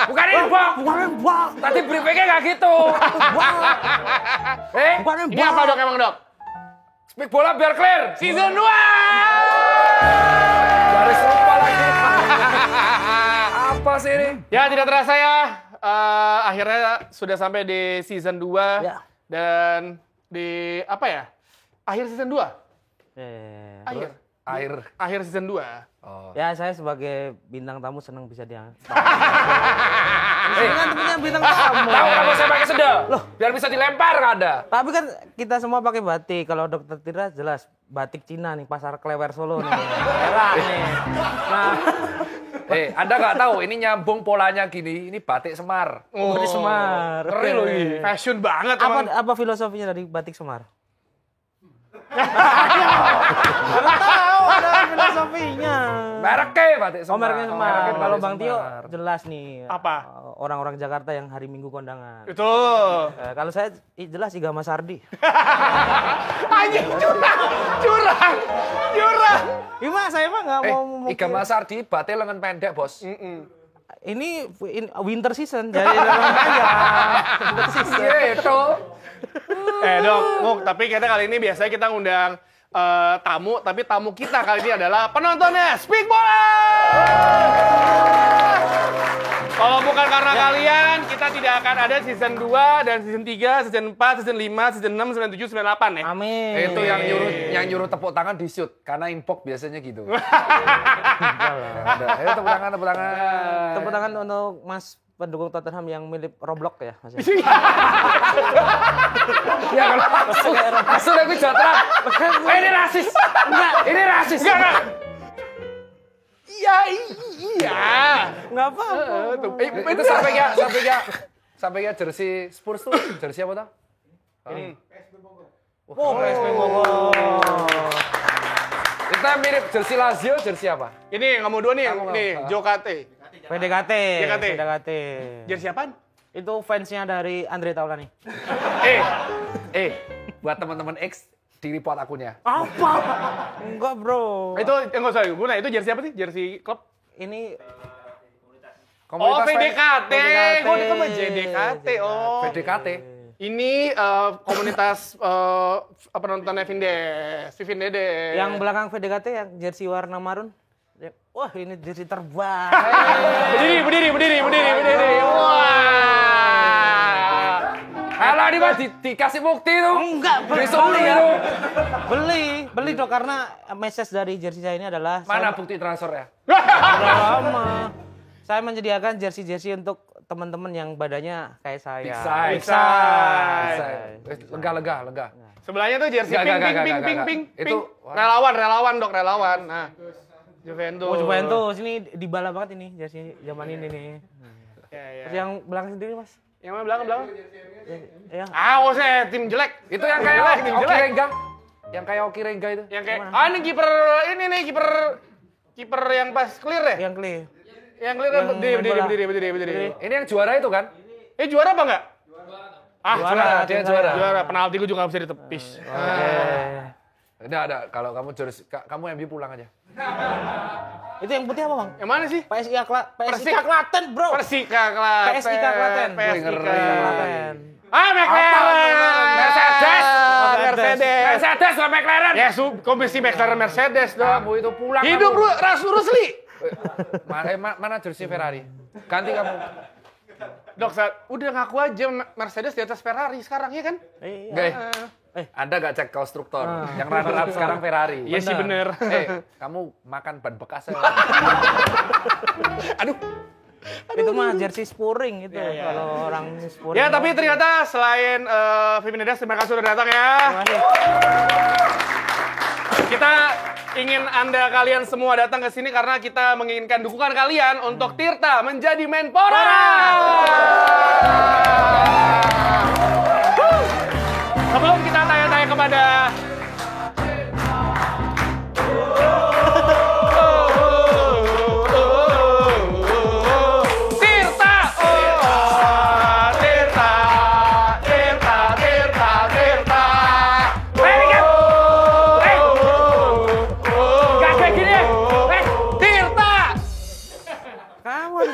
Bukan inbox. Tadi briefingnya nggak gitu. Ini apa dok emang dok? Speak bola biar clear. Season 2. Garis lupa lagi. Apa sih ini? Ya tidak terasa ya. Akhirnya sudah sampai di season 2. Ya. Dan di apa ya? Akhir season 2. Akhir season 2. Oh. Ya saya sebagai bintang tamu senang bisa diangkat. Kan punya bintang tamu. Tahu kalau saya pakai sendal? Loh, biar bisa dilempar nggak ada. Tapi kan kita semua pakai batik. Kalau Dokter Tira jelas batik Cina nih, pasar Klewer Solo nih. Merah nih. Nah, Anda nggak tahu ini nyambung polanya gini. Ini batik Semar. batik Semar. Keren loh ini. Fashion banget emang. Apa filosofinya dari batik Semar? Nggak tahu ada filosofinya. Mereknya batik Semar. Oh, mereknya Semar. Mereknya Kalau batik Bang Tio Semar. jelas nih. Apa? Orang-orang Jakarta yang hari Minggu kondangan. Itu. Kalau saya jelas Iga Mas Ardi. Anjing curang. Gimana saya mah nggak mau. Iga Mas Ardi batik lengan pendek, Bos. Ini winter season jadi lengan panjang. Winter season. Iya, itu. Dok, tapi kita kali ini biasanya kita ngundang tamu, tapi tamu kita kali ini adalah penontonnya Speak Bola. Kalau bukan karena kalian, kita tidak akan ada season 2 dan season 3, season 4, season 5, season 6, season 7, season 8 ya. Amin. Itu yang nyuruh tepuk tangan di shoot karena inbox biasanya gitu. Tepuk tangan. Tepuk tangan untuk Mas pendukung Tottenham yang milik Roblox ya, Mas. Ya kalau langsung aku jatrak. Ini rasis. Enggak, ini rasis. Enggak. Iya. Enggak apa-apa. Itu sampai ya jersey Spurs tuh, jersey apa tuh? Ini. PSB Bogor. Kita mirip jersey Lazio, jersey apa? Ini nggak mau dua nih, Jokate. PDKT. Jersey apaan? Itu fansnya dari Andre Taulani. Buat teman-teman X di report akunnya. Apa? Enggak, bro. Itu enggak usah guna, itu jersey apa sih? Jersey klub? Ini PDKT. Oh, itu mah JDKT. Oh. PDKT. Ini komunitas penontonnya Vivin Dede. yang belakang PDKT yang jersey warna marun. Wah, ini jersey terbaik. Berdiri. Wah. Alah, ini mah dikasih bukti tuh. Enggak, beli dong karena message dari jersey saya ini adalah Mana bukti transfernya? lama. Saya menyediakan jersey untuk teman-teman yang badannya kayak saya. Big size. Lega. Sebelahnya tuh jersey pink. Itu relawan, Dok, relawan. Nah, Juventus. Oh, Juventus ini dibala banget ini jersey zaman ini nih. Ya. Terus yang belakang sendiri, Mas. Yang mana belakang? Ya. Saya tim jelek. Itu yang kayak Oki Rengga. Yang kayak Oki Rengga itu. Yang kayak ini kiper yang pas clear ya? Yang clear. Yang clear kan berdiri. Ini yang juara itu kan? Juara apa enggak? Dia juara. Juara, penalti gue juga enggak bisa ditepis. Ada. Kalau kamu jersey, kamu MU pulang aja. Itu yang putih apa, Bang? Yang mana sih? PSIK Klaten, Bro. Persika Klaten. PSIK Klaten. McLaren. Mercedes lah McLaren. Ya, komisi McLaren Mercedes dong. Kamu itu pulang. Hidup lu, Rusli. Mana jersey Ferrari? Ganti kamu. Dok, udah ngaku aja Mercedes di atas Ferrari sekarang, ya kan? Iya. Anda nggak cek konstruktor. Yang runner up sekarang Ferrari. Iya sih bener. Kamu makan ban bekas ya. Aduh. Itu mah jersey Spuring itu. Kalau orang Spuring. Ya, tapi ternyata selain Vivin Dede, terima kasih sudah datang ya. Kita ingin kalian semua datang ke sini karena kita menginginkan dukungan kalian untuk Tirta menjadi Menpora. Sebelum kita tanya-tanya kepada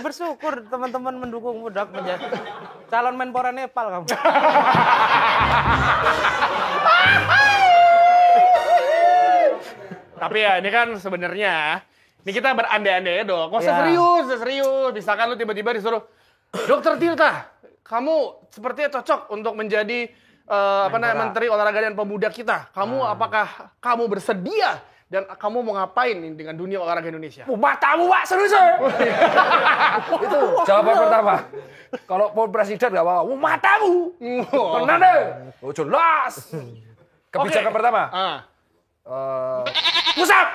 bersyukur teman-teman mendukung Budak menjadi calon Menpora Nepal kamu. Tapi ya ini kan sebenarnya ini kita berandai-andai dong. Nggak usah Ya. serius. Misalkan lu tiba-tiba disuruh, Dokter Tirta, kamu sepertinya cocok untuk menjadi Menteri Olahraga dan Pemuda kita. Kamu apakah kamu bersedia dan kamu mau ngapain nih dengan dunia olahraga Indonesia? Matamu, Pak, serius. Itu jawaban pertama. Kalau mau presiden nggak apa-apa. Matamu. Tenang deh. Oh, jelas. Kebijakan pertama. Pusat.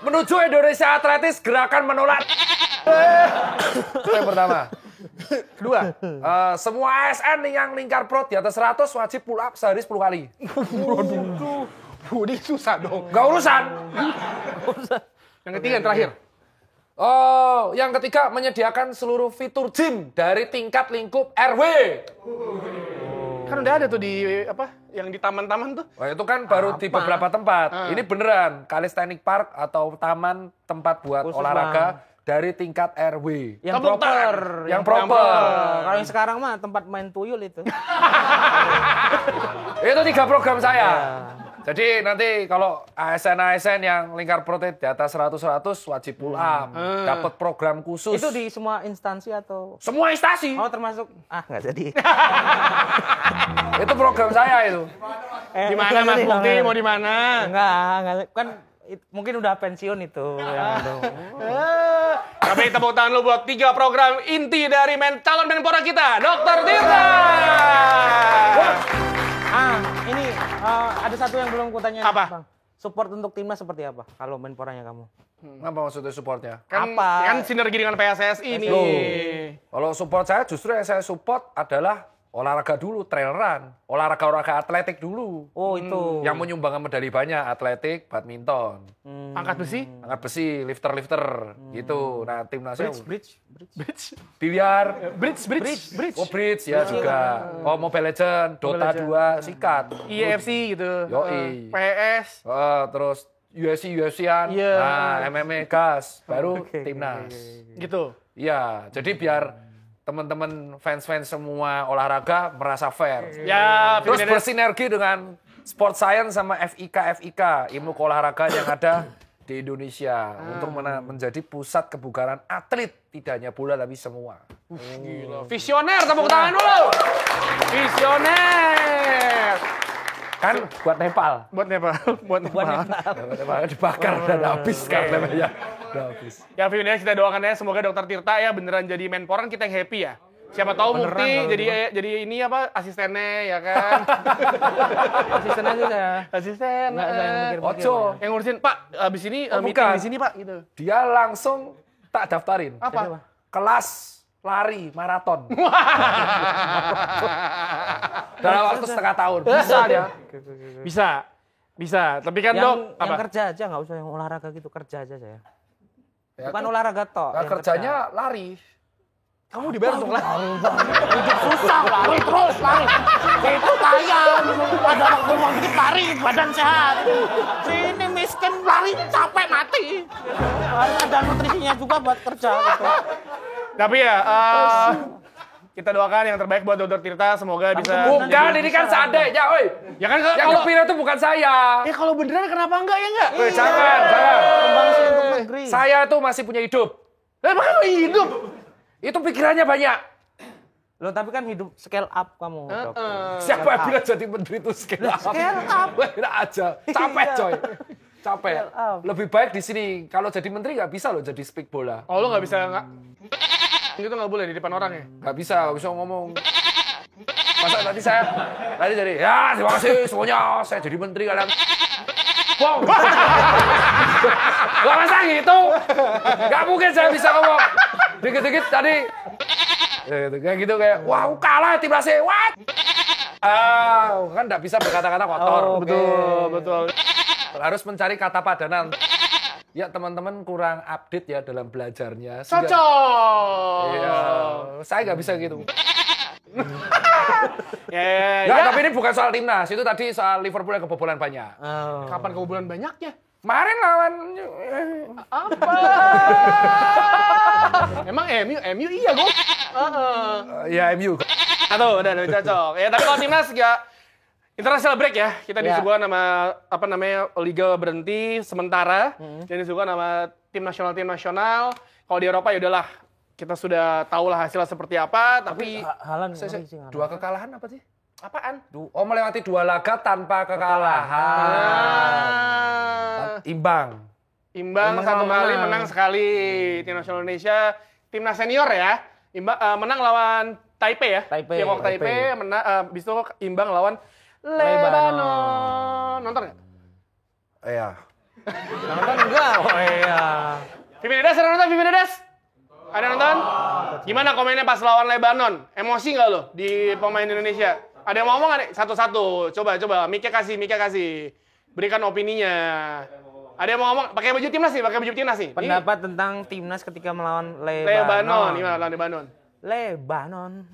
Menuju Indonesia Atletis, gerakan menolak. Itu yang pertama. Kedua, Semua ASN yang lingkar perut di atas 100 wajib pull up sehari 10 kali. ini susah dong. Gak urusan. Yang ketiga, yang terakhir. Yang ketiga menyediakan seluruh fitur gym dari tingkat lingkup RW. Kan udah ada tuh di yang di taman-taman tuh. Wah, itu kan baru di beberapa tempat. Ini beneran calisthenic park atau taman tempat buat Khusus, olahraga dari tingkat RW. Yang Tepuk tangan. proper. Yang proper. Kalau yang sekarang mah tempat main tuyul itu. Itu 3 program saya. Jadi nanti kalau ASN yang lingkar perut di atas 100 wajib pull up, dapat program khusus. Itu di semua instansi atau? Semua instansi. Oh termasuk? Nggak jadi. Itu program saya itu. Di mana Mas Mukti? Mau di mana? Enggak. Kan mungkin udah pensiun itu. Tapi tepuk tangan lu buat 3 program inti dari calon Menpora kita, Dokter Tirta. Ini ada satu yang belum kutanya. Apa? Bang. Support untuk timnas seperti apa? Kalau Menporanya kamu? Apa maksudnya supportnya? Kan sinergi dengan PSSI nih. Kalau support saya justru yang saya support adalah olahraga dulu, traineran. Olahraga atletik dulu. Oh itu. Yang menyumbangkan medali banyak, atletik, badminton. Angkat besi? Angkat besi, lifter gitu. Nah, timnasnya Bridge. biliar, Bridge. oh bridge ya juga. Oh Mobile Legend, Dota 2, sikat. IFC gitu. Yoi. PS. Terus UFC-an, Iya. nah MMA gas, baru timnas. Gitu. Iya, jadi biar teman-teman fans-fans semua olahraga merasa fair. Ya, Terus Finides. bersinergi dengan Sport Science sama FIK, ilmu keolahragaan yang ada di Indonesia untuk menjadi pusat kebugaran atlet, tidak hanya bola tapi semua. Gila. Visioner, tepuk tangan dulu. Visioner. Kan buat Nepal. Buat Nepal. Buat Nepal dibakar dan habis kan namanya. Udah habis. Ya, Finides, kita doakan ya semoga Dokter Tirta ya beneran jadi Menpora, kita yang happy ya. Siapa tahu Mukti jadi ini asistennya ya kan. Asisten aja saya. Asisten. Nggak saya yang mikir-mikir. Ojo. Yang ngurusin, Pak, abis ini meeting bukan. di sini, Pak, gitu. Dia langsung tak daftarin. Apa? Kelas lari maraton. Dalam waktu setengah tahun. Bisa dia. Bisa. Tapi kan, Yang Dok, apa? kerja aja, nggak usah yang olahraga gitu, kerja aja saya. Ya, Bukan olahraga toh. Nah, yang kerjanya lari. Kamu dibayar untuk lah. Susah lari terus lari. Itu kaya pada waktu mau dikit lari badan sehat. Sini miskin lari capek mati. Harus ada nutrisinya juga buat kerja gitu. Tapi ya, kita doakan yang terbaik buat Dokter Tirta, semoga bisa. Bukan, ini kan seandainya, oi. Ya kan Yang kalau kepilih itu bukan saya. kalau beneran kenapa enggak ya enggak? Jangan. Sumbangsi untuk negeri. Saya itu masih punya hidup. Emang kamu hidup? Itu pikirannya banyak. Loh, tapi kan hidup scale up kamu, Dok. Siapa yang bilang jadi menteri itu scale up? Scale up. Enak aja. Capek, coy. Capek. Scale up. Lebih baik di sini. Kalau jadi menteri nggak bisa loh jadi speak bola. Oh, lo nggak bisa nggak? Itu nggak boleh di depan orang ya? Nggak bisa ngomong. Masa tadi jadi, ya terima kasih semuanya, saya jadi menteri kalian. Bong. Gak masa gitu. Gak mungkin saya bisa ngomong. Dikit-dikit tadi. Kayak gitu kayak, wah aku kalah timnasnya, what? Kan gak bisa berkata-kata kotor. Betul. Harus mencari kata padanan. Ya teman-teman kurang update ya dalam belajarnya. Cocok. Iya, saya nggak bisa gitu. Ya. Tapi ini bukan soal timnas, itu tadi soal Liverpool yang kebobolan banyak. Kapan kebobolan banyaknya? Kemarin lawan Emang MU iya gue. ya MU. Atau udah cocok. Ya tapi kalau timnas ya international break ya. Kita disuguhkan nama apa namanya liga berhenti sementara dan disuguhkan nama tim nasional. Kalau di Eropa ya udahlah kita sudah tahu lah hasilnya seperti apa. Tapi Halan Dua kekalahan apa sih? apaan? Melewati 2 laga tanpa kekalahan. Imbang Satu kali, menang sekali. Tim nasional Indonesia, timnas senior ya. Menang lawan Taipei ya. Tiongkok Taipei. Menang, habis itu imbang lawan Lebanon. Nonton nggak? Iya. Nonton enggak? Oh iya. Vivi Dedes ada nonton? Vivi Dedes? Ada nonton? Gimana komennya pas lawan Lebanon? Emosi nggak lo di pemain Indonesia? Ada yang mau ngomong nggak? Satu-satu. Coba. Mika kasih. Berikan opininya. Ada yang mau ngomong? Pakai baju timnas nih. Pendapat tentang timnas ketika melawan Lebanon. Gimana lawan Lebanon? Lebanon.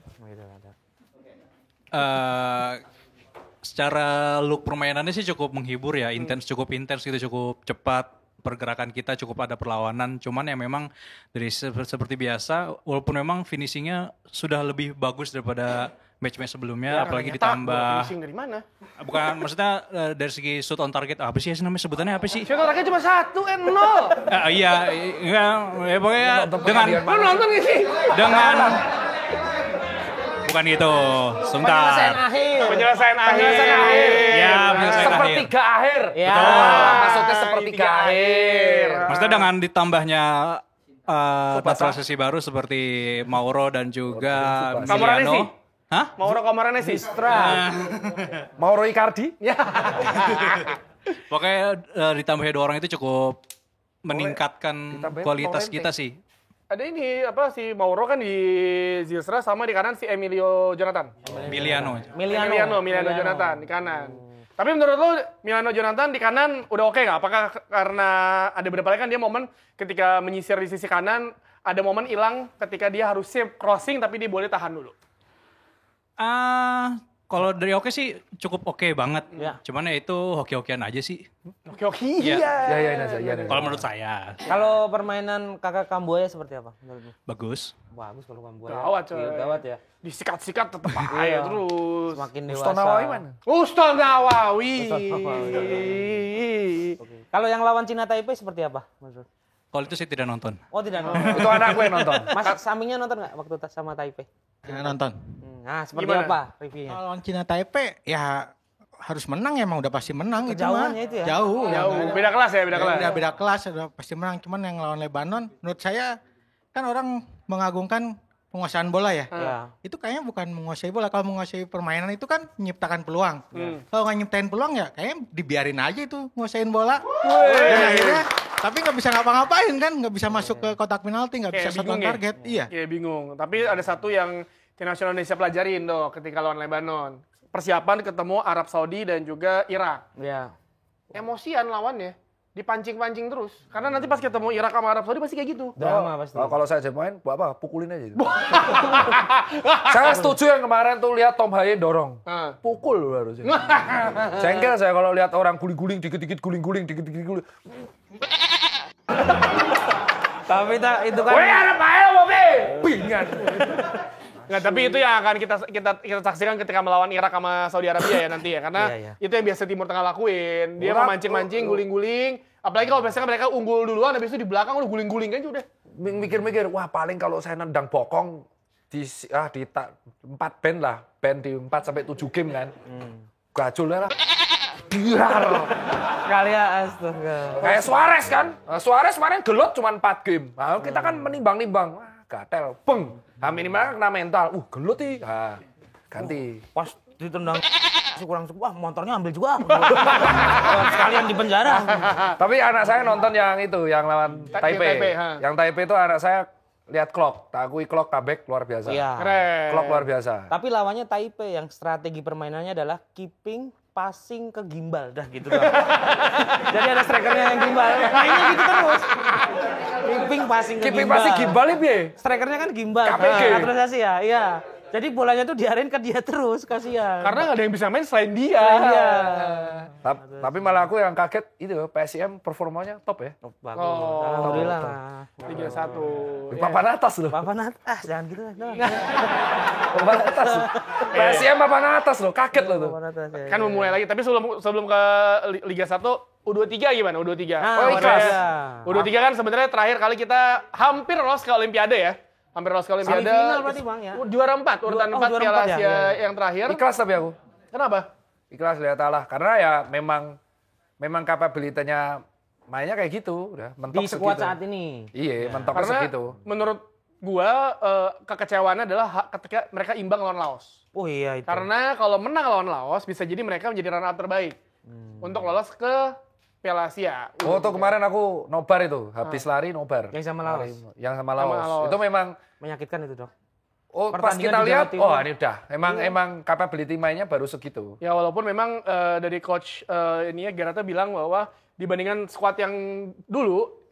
Secara look permainannya sih cukup menghibur ya, cukup intens gitu, cukup cepat. Pergerakan kita cukup ada perlawanan, cuman ya memang dari seperti biasa, walaupun memang finishingnya sudah lebih bagus daripada match-match sebelumnya, apalagi ditambah. Finishing dari mana? Bukan, maksudnya dari segi shoot on target apa sih namanya sebutannya apa sih? Shoot on target cuma 1, 0. Iya, pokoknya dengan Lu nonton gak sih? dengan bukan gitu. Sebentar. Penyelesaian akhir. Ya, penyelesaian akhir. Sepertiga akhir. Ya. Maksudnya sepertiga akhir. Maksudnya dengan ditambahnya naturalisasi baru seperti Mauro dan juga Camoranesi? Emiliano. Hah? Mauro Camoranesi. Mauro Icardi. Pokoknya ditambahnya 2 orang itu cukup meningkatkan kualitas kita sih. Ada ini si Mauro kan di Zilstra sama di kanan si Emilio Jonathan. Emiliano Jonathan di kanan. Tapi menurut lo Emiliano Jonathan di kanan udah oke nggak? Apakah karena ada beberapa kali kan dia momen ketika menyisir di sisi kanan ada momen hilang ketika dia harus save crossing tapi dia boleh tahan dulu. Kalau dari oke sih cukup oke banget. Ya. Cuman ya itu hoki-hokian aja sih. Oke. Iya. Kalau menurut saya Kalau permainan kakak Kambuaya seperti apa menurutmu? bagus. Bagus kalau Kambuaya. Gawat, coy. Iya, gawat ya. Disikat-sikat tetap aja terus. Semakin dewasa. Ustaz Nawawi mana? Ustaz Nawawi. Kalau yang lawan Cina Taipei seperti apa menurut? Kalau itu saya tidak nonton. Oh tidak nonton. Itu anak gue yang nonton. Mas sampingnya nonton nggak waktu sama Taipei? Nonton. Nah seperti Gimana? apa reviewnya? Kalau lawan Cina Taipei ya harus menang ya, emang udah pasti menang itu mah. Kejauhannya itu ya? Jauh. Beda kelas ya, beda kelas. Beda kelas udah pasti menang. Cuman yang lawan Lebanon menurut saya kan orang mengagungkan penguasaan bola ya. Ya. Itu kayaknya bukan menguasai bola. Kalau menguasai permainan itu kan menciptakan peluang. Kalau nggak nyiptain peluang ya kayaknya dibiarin aja itu nguasain bola. Dan akhirnya tapi nggak bisa ngapa-ngapain kan, nggak bisa masuk ke kotak penalti, nggak bisa shot on target. Iya. Kayak bingung. Tapi ada satu yang tim nasional Indonesia pelajarin ketika lawan Lebanon. Persiapan ketemu Arab Saudi dan juga Irak. Ya. Emosian lawannya. Dipancing-pancing terus. Karena nanti pas ketemu Irak sama Arab Saudi pasti kayak gitu. Drama pasti. Kalau saya jadi pemain, buat apa? Pukulin aja. Saya setuju yang kemarin tuh lihat Tom Haye dorong. Pukul loh harusnya. Jengkel saya kalau lihat orang guling-guling, dikit-dikit guling-guling, dikit-dikit guling. Tapi itu kan. Woi, Arab Haye mau be? Bingan. Nggak, tapi itu yang akan kita saksikan ketika melawan Irak sama Saudi Arabia ya nanti ya. Karena Iya. itu yang biasa Timur Tengah lakuin. Dia memancing-mancing, guling-guling. Apalagi kalau biasanya mereka unggul duluan, habis itu di belakang udah guling-guling kan udah. Mikir-mikir, wah paling kalau saya nendang bokong di 4 band lah. Band di 4 sampai 7 game kan. Gajulnya lah. Biar. Kali ya astaga. Kayak Suarez kan. Suarez kemarin gelot cuma 4 game. Nah, kita kan menimbang-nimbang. Wah, gatel. Beng. Nah, minimal kena mental. Gelut nih. Nah, ganti. Pas ditendang kurang wah motornya ambil juga. Sekalian di penjara. Tapi anak saya nonton yang itu, yang lawan Taipei. Yang Taipei itu anak saya lihat Klok. Tak akui Klok comeback luar biasa. Iya. Keren. Klok luar biasa. Tapi lawannya Taipei yang strategi permainannya adalah keeping passing ke gimbal dah gitu doang. Jadi ada strikernya yang gimbal. Mainnya gitu terus. Keeping passing ke Keeping gimbal. pasti gimbal ya, piye? Strikernya kan gimbal. KPG. Naturalisasi ya, iya. Jadi bolanya tuh diarahin ke dia terus, kasihan. Karena nggak ada yang bisa main selain dia. Iya. Tapi malah aku yang kaget itu PSIM performanya top ya. Bagus. Oh. Alhamdulillah. Liga 1. Di papan atas loh. Papan atas, jangan gitu lah. Papan atas. PSIM papan atas loh, kaget loh tuh. Papan atas, ya. Kan mau mulai lagi, tapi sebelum ke Liga 1, U23 gimana? U23. Oh, ikhlas. U23 kan sebenarnya terakhir kali kita hampir lolos ke Olimpiade ya. Hampir lolos ke Olimpiade. Semifinal berarti, Bang, ya? Juara 4, urutan 4 juara Piala 4 ya? Asia yang terakhir. Ikhlas tapi aku. Kenapa? Ikhlas lihat Allah. Karena ya memang kapabilitasnya mainnya kayak gitu, udah mentok Di skuad segitu. saat ini. Iya, mentok Karena segitu. menurut gua kekecewaannya adalah ketika mereka imbang lawan Laos. Oh iya itu. Karena kalau menang lawan Laos bisa jadi mereka menjadi runner up terbaik untuk lolos ke Piala Asia. Oh, tuh kemarin aku nobar itu, habis lari nobar. Yang sama Laos. Yang sama Laos. Laos. Itu memang Menyakitkan itu, Dok. oh pas Pertandingan kita di Jawa lihat, Timur. oh ini udah. Emang capability mainnya baru segitu. Ya walaupun memang dari coach ini ya Gerata bilang bahwa dibandingkan skuad yang dulu,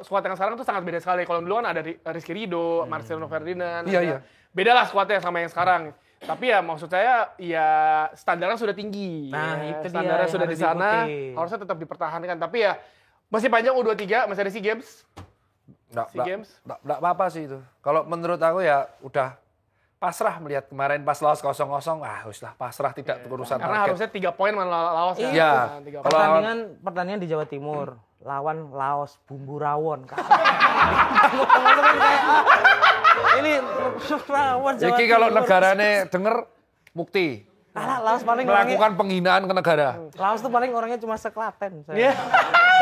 skuad yang sekarang tuh sangat beda sekali. Kalau dulu kan ada Rizky Ridho, Marcelo Ferdinand. Iya, ada- iya. Beda lah skuadnya sama yang sekarang. Tapi ya maksud saya ya standarnya sudah tinggi. Nah, ya. itu dia Standarnya yang sudah harus di sana, diikuti. harusnya tetap dipertahankan. Tapi ya masih panjang U23, masih ada SEA Games. SEA Games. Nggak apa-apa sih itu. Kalau menurut aku ya udah pasrah melihat kemarin pas Laos 0-0, wis lah pasrah tidak berurusan Karena target. harusnya 3 poin melawan Laos ya. Iya. Nah, 3 poin. Pertandingan di Jawa Timur lawan Laos bumbu rawon. Ngomong kan kayak ini rawon Jawa Iki kalau Timur. negarane denger Mukti Alah, Laos paling orangnya, melakukan penghinaan ke negara. Laos tuh paling orangnya cuma seklaten. Iya.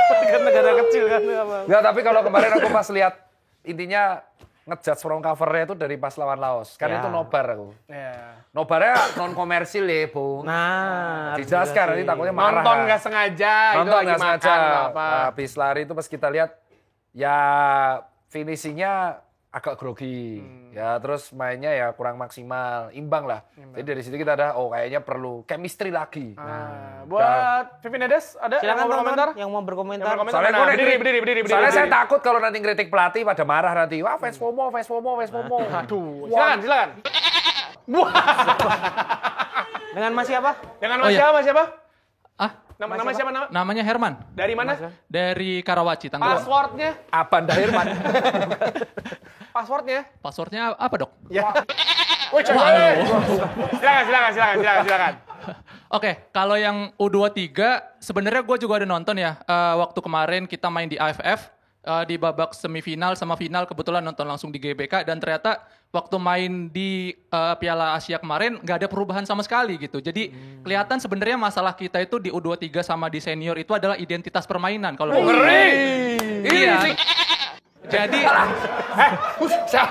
Kan negara kecil kan. Enggak, tapi kalau kemarin aku pas lihat intinya ngejudge from covernya itu dari pas lawan Laos. Kan Ya. itu nobar aku. Iya. Nobarnya non komersil ya, Bung. Nah, Dijelaskan nanti takutnya marah. Nonton kan. nggak sengaja, Nonton itu lagi nggak makan sengaja. atau apa. Habis lari itu pas kita lihat ya finishingnya agak grogi. Ya terus mainnya ya kurang maksimal, imbang lah. Jadi dari situ kita ada kayaknya perlu chemistry lagi. Buat Vivi Nedes, ada yang silakan mau berkomentar? teman-teman yang mau berkomentar. Yang berkomentar. Soalnya Nah, gua berdiri. Soalnya saya takut kalau nanti ngeritik pelatih pada marah nanti. Wah, fans FOMO. Aduh, silakan. Dengan Mas siapa? Jangan Oh, iya. siapa? Ah, Nama siapa? namanya Herman. Dari mana? Dari Karawaci, Tangerang. Passwordnya? Aban Dahirman. Passwordnya? Passwordnya apa, Dok? Ya. Woi, silakan. Oke, kalau yang U23 sebenarnya gue juga ada nonton ya. Waktu kemarin kita main di AFF di babak semifinal sama final, kebetulan nonton langsung di GBK dan ternyata waktu main di Piala Asia kemarin nggak ada perubahan sama sekali gitu. Jadi kelihatan sebenarnya masalah kita itu di U23 sama di senior itu adalah identitas permainan. Kalau Ngeri. Iya. Jadi Saya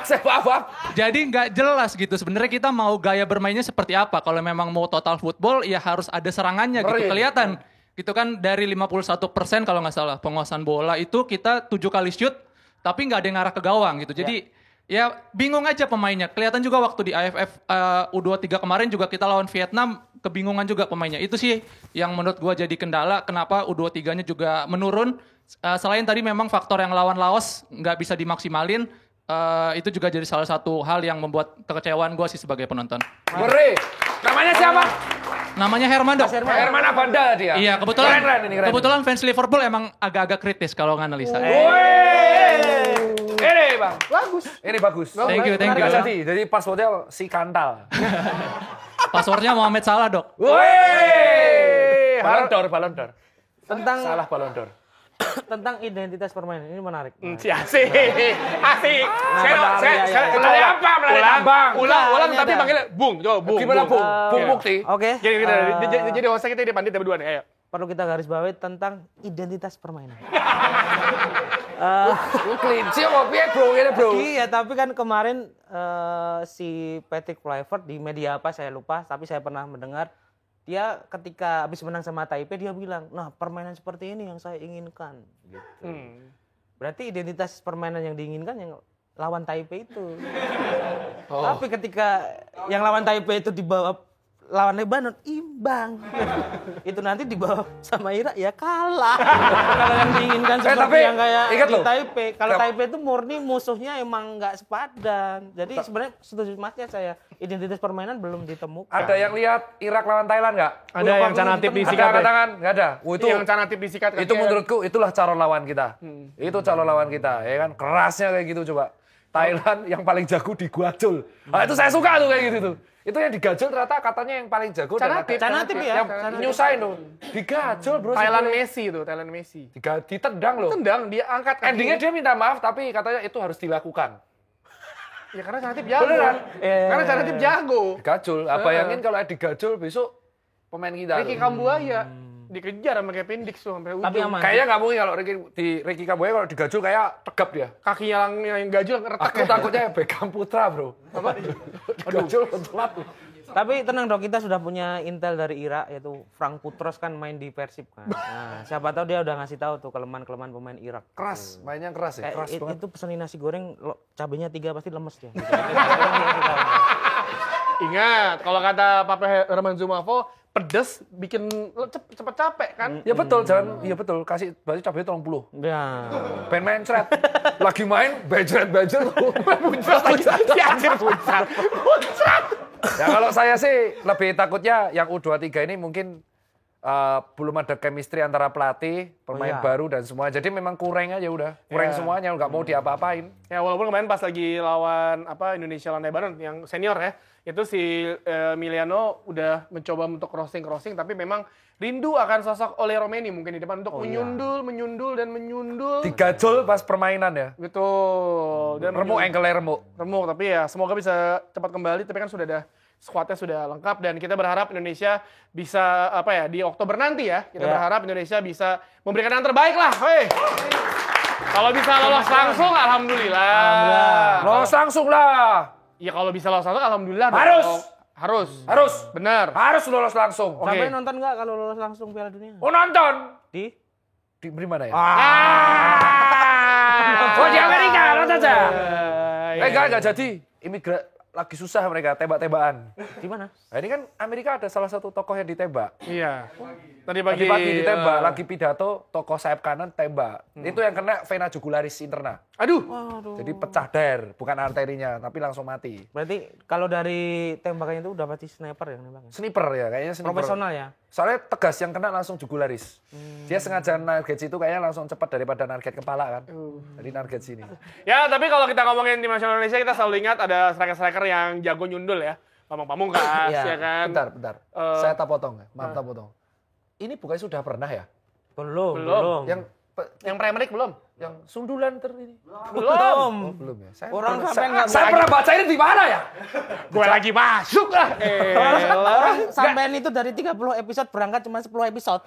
Jadi nggak jelas gitu. Sebenarnya kita mau gaya bermainnya seperti apa. Kalau memang mau total football, ya harus ada serangannya gitu. Ngeri. Kelihatan. Gitu kan dari 51% kalau nggak salah penguasaan bola itu kita 7 kali shoot, tapi nggak ada yang ngarah ke gawang gitu. Jadi ya bingung aja pemainnya. Kelihatan juga waktu di AFF U23 kemarin juga kita lawan Vietnam, kebingungan juga pemainnya. Itu sih yang menurut gua jadi kendala. Kenapa U23-nya juga menurun. Selain tadi memang faktor yang lawan Laos nggak bisa dimaksimalin, itu juga jadi salah satu hal yang membuat kekecewaan gue sih sebagai penonton. Ngeri. Namanya siapa? Namanya Herman, Dok. Herman Abanda dia. Iya, kebetulan Keren ini, keren. kebetulan fans Liverpool emang agak-agak kritis kalau nganalisa. Ini Bang. Bagus. Ini bagus. Thank you. Jadi passwordnya si Kantal. Passwordnya Mohamed Salah, Dok. Woi. Balon d'Or. Tentang Salah Balon d'Or. tentang identitas permainan ini menarik. Asik. Saya Melalui apa? Melalui tambang. Ulang ini tapi ada. panggilnya Bung. Coba Bung. Gimana Bung? Bung Iya. Mukti. Oke. Jadi hostnya kita di pandit berdua nih, ayo. Perlu kita garis bawahi tentang identitas permainan. Kelinci apa piye bro? Ini bro. Iya, tapi kan kemarin si Patrick Kluivert di media apa saya lupa, tapi saya pernah mendengar dia ketika habis menang sama Taipei dia bilang, "Nah, permainan seperti ini yang saya inginkan." Gitu. Berarti identitas permainan yang diinginkan yang lawan Taipei itu. Tapi ketika yang lawan Taipei itu dibawa lawan Lebanon imbang. Itu nanti dibawa sama Irak ya kalah. Kalau yang diinginkan seperti tapi yang kayak ingat di loh. Taipei. Kalau Taipei itu murni musuhnya emang nggak sepadan. Jadi sebenarnya setuju Masnya saya, identitas permainan belum ditemukan. Ada yang lihat Irak lawan Thailand nggak? Ada yang canatip disikat. Ada angkat tangan? Nggak ada. Itu yang canatip disikat. Itu menurutku itulah calon lawan kita. Itu calon lawan kita, ya kan? Kerasnya kayak gitu coba. Thailand yang paling jago digajul. Nah, itu saya suka tuh kayak gitu tuh. Itu yang digajul ternyata katanya yang paling jago. Canatip ya. Yang nyusahin tuh. Digajul bro. Thailand sebenarnya. Messi itu, Thailand Messi. Ditendang loh. Tendang, dia angkat kaki. Endingnya dia minta maaf tapi katanya itu harus dilakukan. Ya karena canatip jago. Beneran? Karena canatip jago. Digajul. Bayangin kalau digajul besok pemain kita. Ricky Kambuaya dikejar sama Kevin Dix tuh sampai ujung. Tapi aman. Kayaknya nggak mungkin kalau Ricky Kambuaya kalau digajul kayak tegap dia. Kaki yang gajul retak. Aku takutnya Beckham Putra bro. Apa? Digajul telat. Tapi tenang dong, kita sudah punya intel dari Irak, yaitu Frank Putros kan main di Persib kan. Nah, siapa tahu dia udah ngasih tahu tuh kelemahan-kelemahan pemain Irak. Keras, mainnya keras ya. Keras banget. Itu pesenin nasi goreng, cabenya 3 pasti lemes dia. Ingat, kalau kata Papa Herman Zumafo, pedes bikin cepet capek kan? Ya betul, jangan. Iya betul. Kasih berarti cabenya 30. Ya. Pengen main cret. Lagi main bejret. Muncrat lagi. Si anjir muncrat. Ya kalau saya sih lebih takutnya yang U23 ini mungkin belum ada chemistry antara pelatih, pemain baru dan semua. Jadi memang kurang aja udah. Kurang semuanya, nggak mau diapa-apain. Ya walaupun kemarin pas lagi lawan Indonesia lawan Lebanon yang senior ya, itu si Emiliano udah mencoba untuk crossing tapi memang rindu akan sosok Ole Romeni mungkin di depan untuk menyundul. Digajol pas permainan ya. Betul. Dan Remuk ankle remuk. tapi ya semoga bisa cepat kembali, tapi kan sudah ada skuadnya sudah lengkap dan kita berharap Indonesia bisa di Oktober nanti ya. Kita berharap Indonesia bisa memberikan yang terbaik lah. Kalau bisa lolos langsung alhamdulillah. Lolos langsung lah. Ya kalau bisa lolos langsung alhamdulillah. Harus. Benar. Harus lolos langsung. Sampai nonton nggak kalau lolos langsung Piala Dunia? Oh nonton. Di mana ya? Oh di Amerika, nonton aja. Iya. Enggak jadi. Lagi susah mereka tembak-tembakan. di mana? Nah, ini kan Amerika ada salah satu tokoh yang ditembak. Iya. Tadi Pagi ditembak, lagi pidato, tokoh sayap kanan tembak. Itu yang kena vena jugularis interna. Aduh. Jadi pecah der, bukan arterinya, tapi langsung mati. Berarti kalau dari tembakannya itu udah pasti sniper yang nembaknya? Sniper ya, kayaknya sniper. Profesional ya? Soalnya tegas yang kena langsung jugularis. Dia sengaja narget situ kayaknya langsung cepat daripada narget kepala kan. Jadi narget sini. Ya, tapi kalau kita ngomongin tim nasional Indonesia, kita selalu ingat ada striker-striker yang jago nyundul ya. Bambang Pamungkas, ya kan? Bentar. Saya tak potong ya, maaf tak potong. Ini bukannya sudah pernah ya? Belum. Yang Premier League belum? Yang sundulan ini. Belum. Oh, belum ya. Orang sampai nggak Saya pernah baca ini di mana ya? Gue lagi masuk lah. Orang sampean itu dari 30 episode berangkat cuma 10 episode.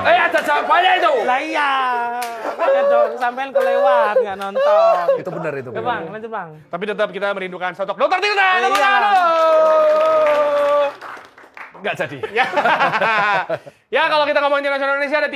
Ada jawabannya itu. Lah iya. Ya dong, sampean kelewat nggak nonton. Itu benar itu. Ya Bang, lanjut Bang. Tapi tetap kita merindukan sosok Dr. Tirta. Nggak jadi. Ya kalau kita ngomongin tim nasional Indonesia ada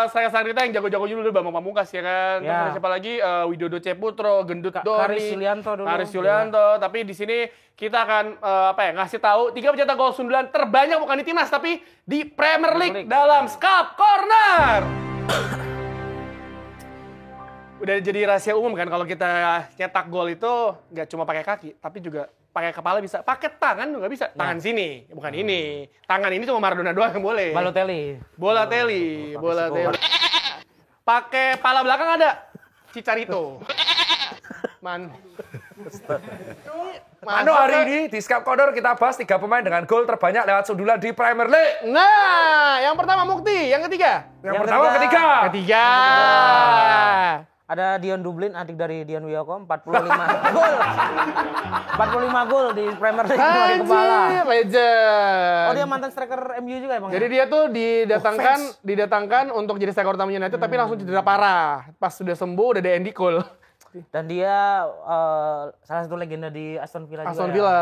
3 striker kita yang jago-jago dulu, Bambang Pamungkas ya kan. Terus ada siapa lagi? Widodo Ceputro, Gendut Doni, Karis Yulianto dulu. Karis Yulianto. Tapi di sini kita akan ngasih tahu 3 pencetak gol sundulan terbanyak bukan di timnas tapi di Premier League dalam Scalp Corner. Udah jadi rahasia umum kan kalau kita nyetak gol itu nggak cuma pakai kaki tapi juga pakai kepala bisa, pakai tangan juga bisa. Tangan sini, bukan ini. Tangan ini cuma Maradona doang yang boleh. Balotelli. Pakai pala belakang ada Cicarito. Mano hari ini di Scalp Corner kita bahas 3 pemain dengan gol terbanyak lewat sundulan di Premier League. Nah, yang pertama Mukti, yang ketiga. Yang pertama ketiga. Ada Dion Dublin, adik dari Dion Wiyoko, 45 gol. 45 gol di Premier League dari kepala. Legend. Oh, dia mantan striker MU juga emang. Jadi dia tuh didatangkan untuk jadi striker utama United tapi langsung cedera parah. Pas sudah sembuh udah ada Andy Cole. Dan dia salah satu legenda di Aston Villa juga.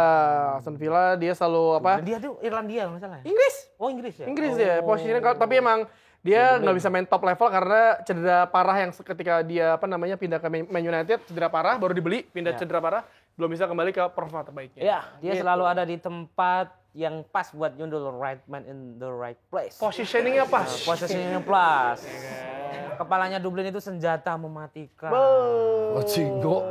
Aston Villa dia selalu Dan dia tuh Irlandia kalau nggak salah ya? Inggris. Oh, Inggris ya? Inggris ya, posisinya tapi emang dia nggak bisa main top level karena cedera parah yang ketika dia pindah ke Man United cedera parah baru dibeli pindah cedera parah belum bisa kembali ke performa terbaiknya. Ya, dia selalu ada di tempat yang pas buat nyundul, right man in the right place. Positioningnya pas. Posisinya plus. Kepalanya Dublin itu senjata mematikan. Oh, jinggo.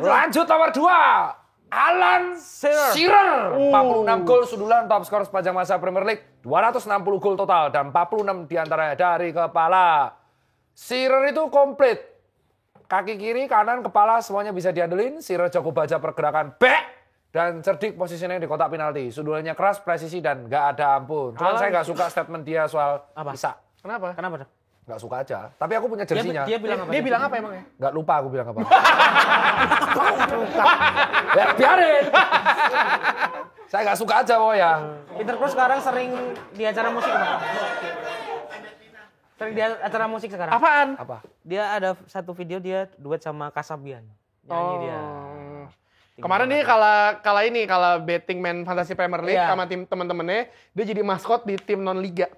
Lanjut nomor 2. Alan Shearer. 46 gol sundulan, top skor sepanjang masa Premier League. 260 gol total dan 46 diantaranya dari kepala. Shearer itu komplit. Kaki kiri, kanan, kepala semuanya bisa diandelin. Shearer jago baca pergerakan back. Dan cerdik posisinya di kotak penalti. Sundulannya keras, presisi, dan nggak ada ampun. Cuman saya nggak suka statement dia soal Isak. Kenapa? Kenapa? Nggak suka aja. Tapi aku punya jersinya. Dia bilang apa? Dia bilang apa emangnya? Nggak lupa aku bilang apa. Ya, biarin. Saya nggak suka aja pokoknya. Peter Crouch sekarang sering di acara musik. Sering di acara musik sekarang. Apaan? Apa? Dia ada satu video dia duet sama Kasabian. Nyanyi dia. Kemarin nih kala betting man Fantasy Premier League sama tim teman-temannya, dia jadi maskot di tim non liga.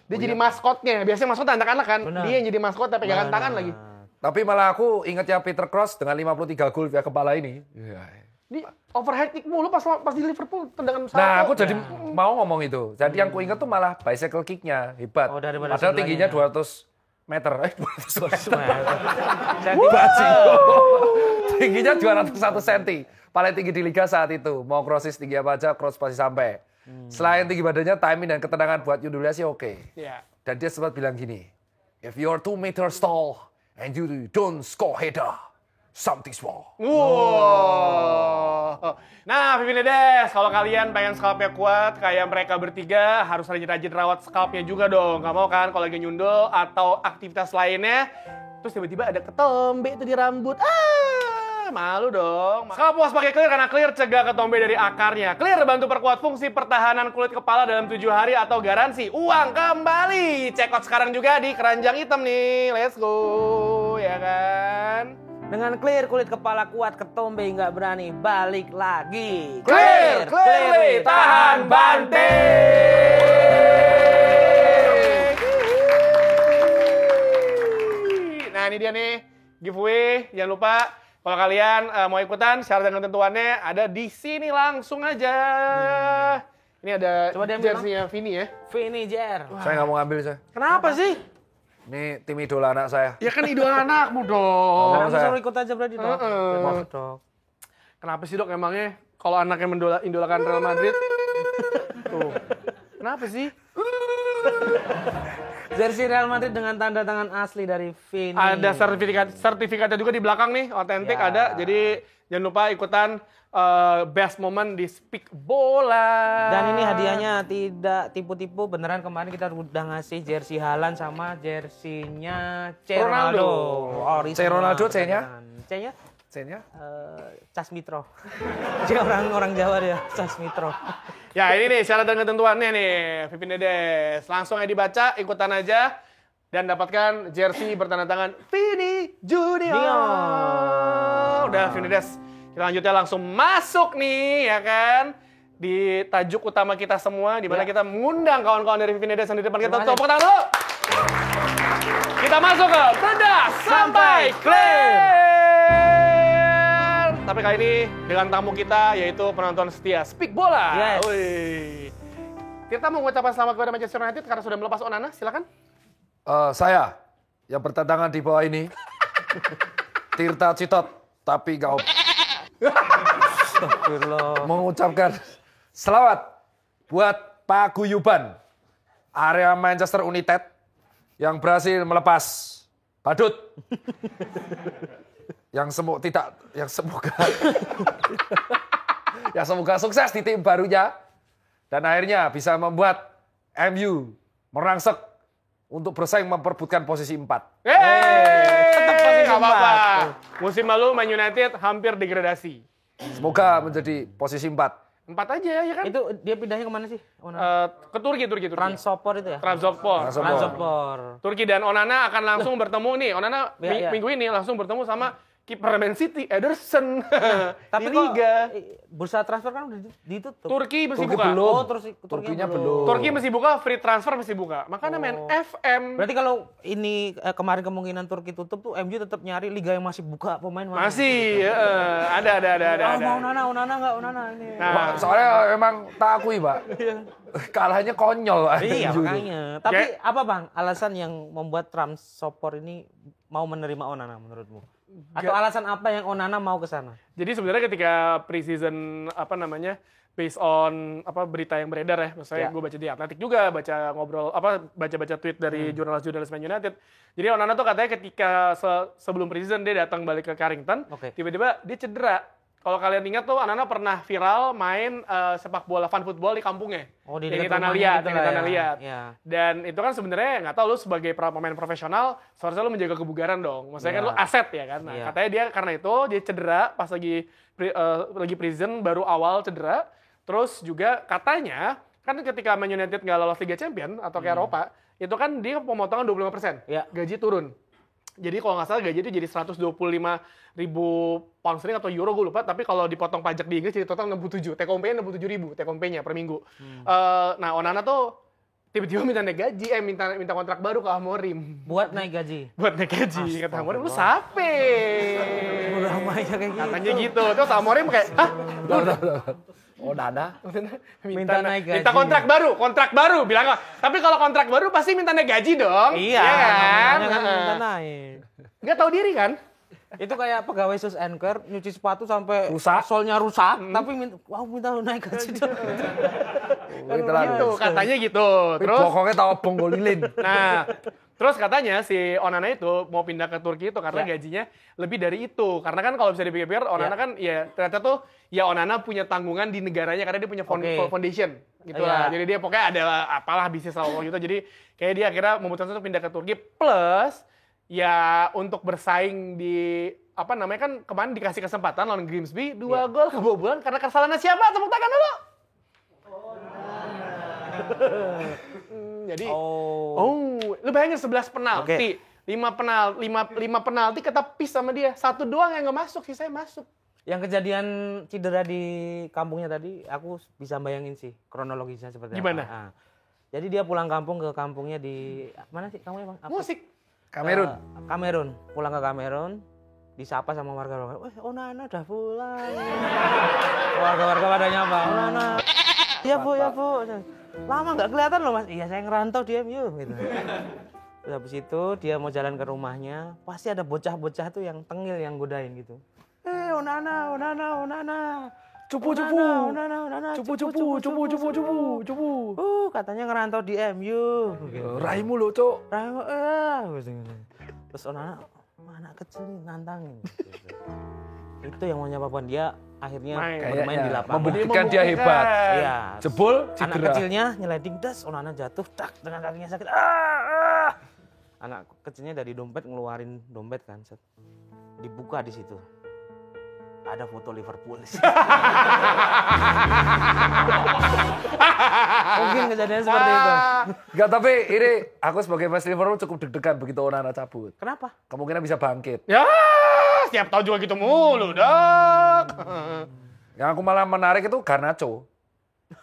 Dia jadi maskotnya. Biasanya maskot anak-anak kan. Benar. Dia yang jadi maskot tapi pegangan tangan lagi. Tapi malah aku ingat ya Peter Crouch dengan 53 gol via kepala ini. Di overhead kick mulu pas di Liverpool tendangan salto. Nah, aku jadi mau ngomong itu. Jadi yang ku ingat tuh malah bicycle kick-nya hebat. Oh, daripada Padahal tingginya sebelahnya. 200 meter. 200 tingginya 201 cm. Paling tinggi di liga saat itu. Mau crosses tinggi apa aja, cross pasti sampai. Selain tinggi badannya, timing dan ketenangan buat nyundulnya sih oke. Iya. Dan dia sempat bilang gini, if you're 2 meters tall and you don't score header, something's wrong. Wow. Nah, Vivinedes, kalau kalian pengen scalpnya kuat kayak mereka bertiga, harus rajin-rajin rawat scalpnya juga dong. Gak mau kan kalau lagi nyundul atau aktivitas lainnya, terus tiba-tiba ada ketombe itu di rambut. Malu dong. Scalp wash pakai Clear karena Clear cegah ketombe dari akarnya. Clear bantu perkuat fungsi pertahanan kulit kepala dalam 7 hari atau garansi uang kembali. Check out sekarang juga di keranjang hitam nih. Let's go, ya kan? Dengan Clear kulit kepala kuat, ketombe nggak berani balik lagi. Clear, clearly tahan banting. Nah ini dia nih giveaway. Jangan lupa kalau kalian mau ikutan syarat dan ketentuannya ada di sini langsung aja. Ini ada Coba dia ambil, jersey-nya Vini ya. Vini Jer. Saya nggak mau ngambil saya. Kenapa sih? Ini tim idola anak saya. Ya kan idola anakmu dong. Oh, Kamu saya. suruh ikut aja berarti dong. Maaf, Dok. Kenapa sih dok emangnya kalau anaknya mendolakan Real Madrid? Tuh. Kenapa sih? Jersey Real Madrid dengan tanda tangan asli dari Vini. Ada sertifikatnya juga di belakang nih, otentik Ya. ada. Jadi jangan lupa ikutan best moment di Speak Bola. Dan ini hadiahnya tidak tipu-tipu, beneran kemarin kita udah ngasih jersey Haaland sama jersinya C. Ronaldo. C. Ronaldo, C-nya? C-nya? C-nya? Casmitro. Dia orang Jawa dia, Casmitro. Ya ini nih syarat dan ketentuannya nih, Vivinedes. Langsung aja dibaca, ikutan aja. Dan dapatkan jersey bertanda tangan Vini Junior. Udah Vivinedes. Kita lanjutnya langsung masuk nih, ya kan? Di tajuk utama kita semua, di mana kita mengundang kawan-kawan dari Vivinedes yang di depan kita. Tepuk tangan dulu. Kita masuk ke Bedah Sampai Clear. Tapi kali ini dengan tamu kita, yaitu penonton setia Speak Bola. Yes. Wih. Tirta mau mengucapkan selamat kepada Manchester United karena sudah melepas Onana, silakan. Saya yang bertentangan di bawah ini. Tirta Citot, tapi nggak mengucapkan selamat buat Pak Guyuban area Manchester United yang berhasil melepas Badut yang semoga sukses di tim barunya dan akhirnya bisa membuat MU merangsek untuk bersaing memperebutkan posisi 4. Tetap posisi nggak apa-apa. Musim lalu Man United hampir degradasi. Semoga menjadi posisi 4. 4 aja ya kan? Itu dia pindahnya kemana sih? Ke Turki. Transopor itu ya? Trabzonspor. Turki dan Onana akan langsung bertemu nih. Onana Iya. minggu ini langsung bertemu sama kiper Man City, Ederson. Tapi di kok Liga. bursa transfer kan udah ditutup. Turki masih Turki buka. belum. Oh, terus Turkinya belum. Turki masih buka, free transfer masih buka. Makanya main FM. Berarti kalau ini kemarin kemungkinan Turki tutup tuh MU tetap nyari liga yang masih buka pemain mana? Masih, ada. Mau Onana enggak Onana ini. Nah, Soalnya emang tak akui, Pak. Kalahnya konyol, Pak. Iya Jujur. makanya. Tapi apa Bang alasan yang membuat Trabzonspor ini mau menerima Onana menurutmu? Atau alasan apa yang Onana mau ke sana? jadi sebenarnya ketika preseason based on berita yang beredar ya, misalnya gue baca di Atletik juga, baca tweet dari jurnalis Man United. Jadi Onana tuh katanya ketika sebelum preseason dia datang balik ke Carrington, tiba-tiba dia cedera. Kalau kalian ingat tuh Onana pernah viral main sepak bola fun football di kampungnya. Oh, di yang di dekat Tanah rumahnya Liat, gitu yang di lah Tanah ya. Liat. Ya. Dan itu kan sebenarnya nggak tahu lu sebagai pemain profesional, seharusnya lu menjaga kebugaran dong. Maksudnya kan Iya. lu aset ya kan. Nah, Iya. katanya dia karena itu dia cedera pas lagi preseason baru awal cedera. Terus juga katanya kan ketika Man United nggak lolos Liga Champion atau ke Eropa, itu kan dia pemotongan 25%. Iya. Gaji turun. Jadi kalau nggak salah gaji itu jadi 125.000 pound sterling atau euro gue lupa, tapi kalau dipotong pajak di Inggris jadi total 67. Take home-nya 67.000 take home-nya per minggu. Nah, Onana tuh tiba-tiba minta naik gaji, minta kontrak baru ke Amorim. Buat naik gaji. Buat naik gaji. Kata Amorim, lu sape? Ramainya kayak gitu. Katanya gitu. Terus Amorim kayak, hah? Onana. Minta naik gaji. Minta kontrak baru bilang. Tapi kalau kontrak baru pasti minta naik gaji dong. Iya kan? namanya kan minta naik. Nggak tahu diri kan? Itu kayak pegawai sus anchor nyuci sepatu sampai Rusak. solnya rusak, tapi minta naik gaji dong. Gitu, katanya gitu. Terus Pokoknya tahu bonggol lilin. Nah, terus katanya si Onana itu mau pindah ke Turki itu karena gajinya lebih dari itu. Karena kan kalau bisa dipikir-pikir Onana kan ya ternyata tuh ya Onana punya tanggungan di negaranya karena dia punya foundation gitu lah. Jadi dia pokoknya ada apalah bisnis atau gitu. Jadi kayak dia akhirnya memutuskan untuk pindah ke Turki plus ya untuk bersaing di kan kemarin dikasih kesempatan lawan Grimsby 2 gol kebobolan karena kesalahan siapa? Tepuk tangan dulu. Jadi lu bayangin 11 penalti, 5 penalti ketepis sama dia. 1 doang yang nggak masuk, sisanya masuk. Yang kejadian cedera di kampungnya tadi, aku bisa bayangin sih kronologisnya seperti Gimana? apa. Nah, jadi dia pulang kampung ke kampungnya di mana sih kampungnya Bang? Apa? Musik. Kamerun. Kamerun, pulang ke Kamerun, disapa sama warga-warga. Wah, Onana udah pulang. Warga-warga pada nyapa, Onana. Ya bu. Lama nggak kelihatan loh mas. Iya saya ngerantau di MU gitu. Terus habis itu dia mau jalan ke rumahnya, pasti ada bocah-bocah tuh yang tengil yang godain gitu. Onana. Cupu. Katanya ngerantau di MU. Gitu. Raimu lo, Cok. Terus Onana, anak kecil nih nantangin. Itu yang mau nyapa dia akhirnya bermain di lapangan. Membuktikan dia hebat. Iya. Jebol, Anak cedera. kecilnya nyeliding das, Onana jatuh, tak dengan kakinya sakit. Anak kecilnya dari dompet ngeluarin dompet kan, set. Dibuka di situ. Ada foto Liverpool. Mungkin kejadian seperti itu. Enggak, tapi ini aku sebagai fans Liverpool cukup deg-degan begitu Onana cabut. Kenapa? Kemungkinan bisa bangkit. Ya, setiap tahun juga gitu mulu, Dok. Yang aku malah menarik itu Garnacho.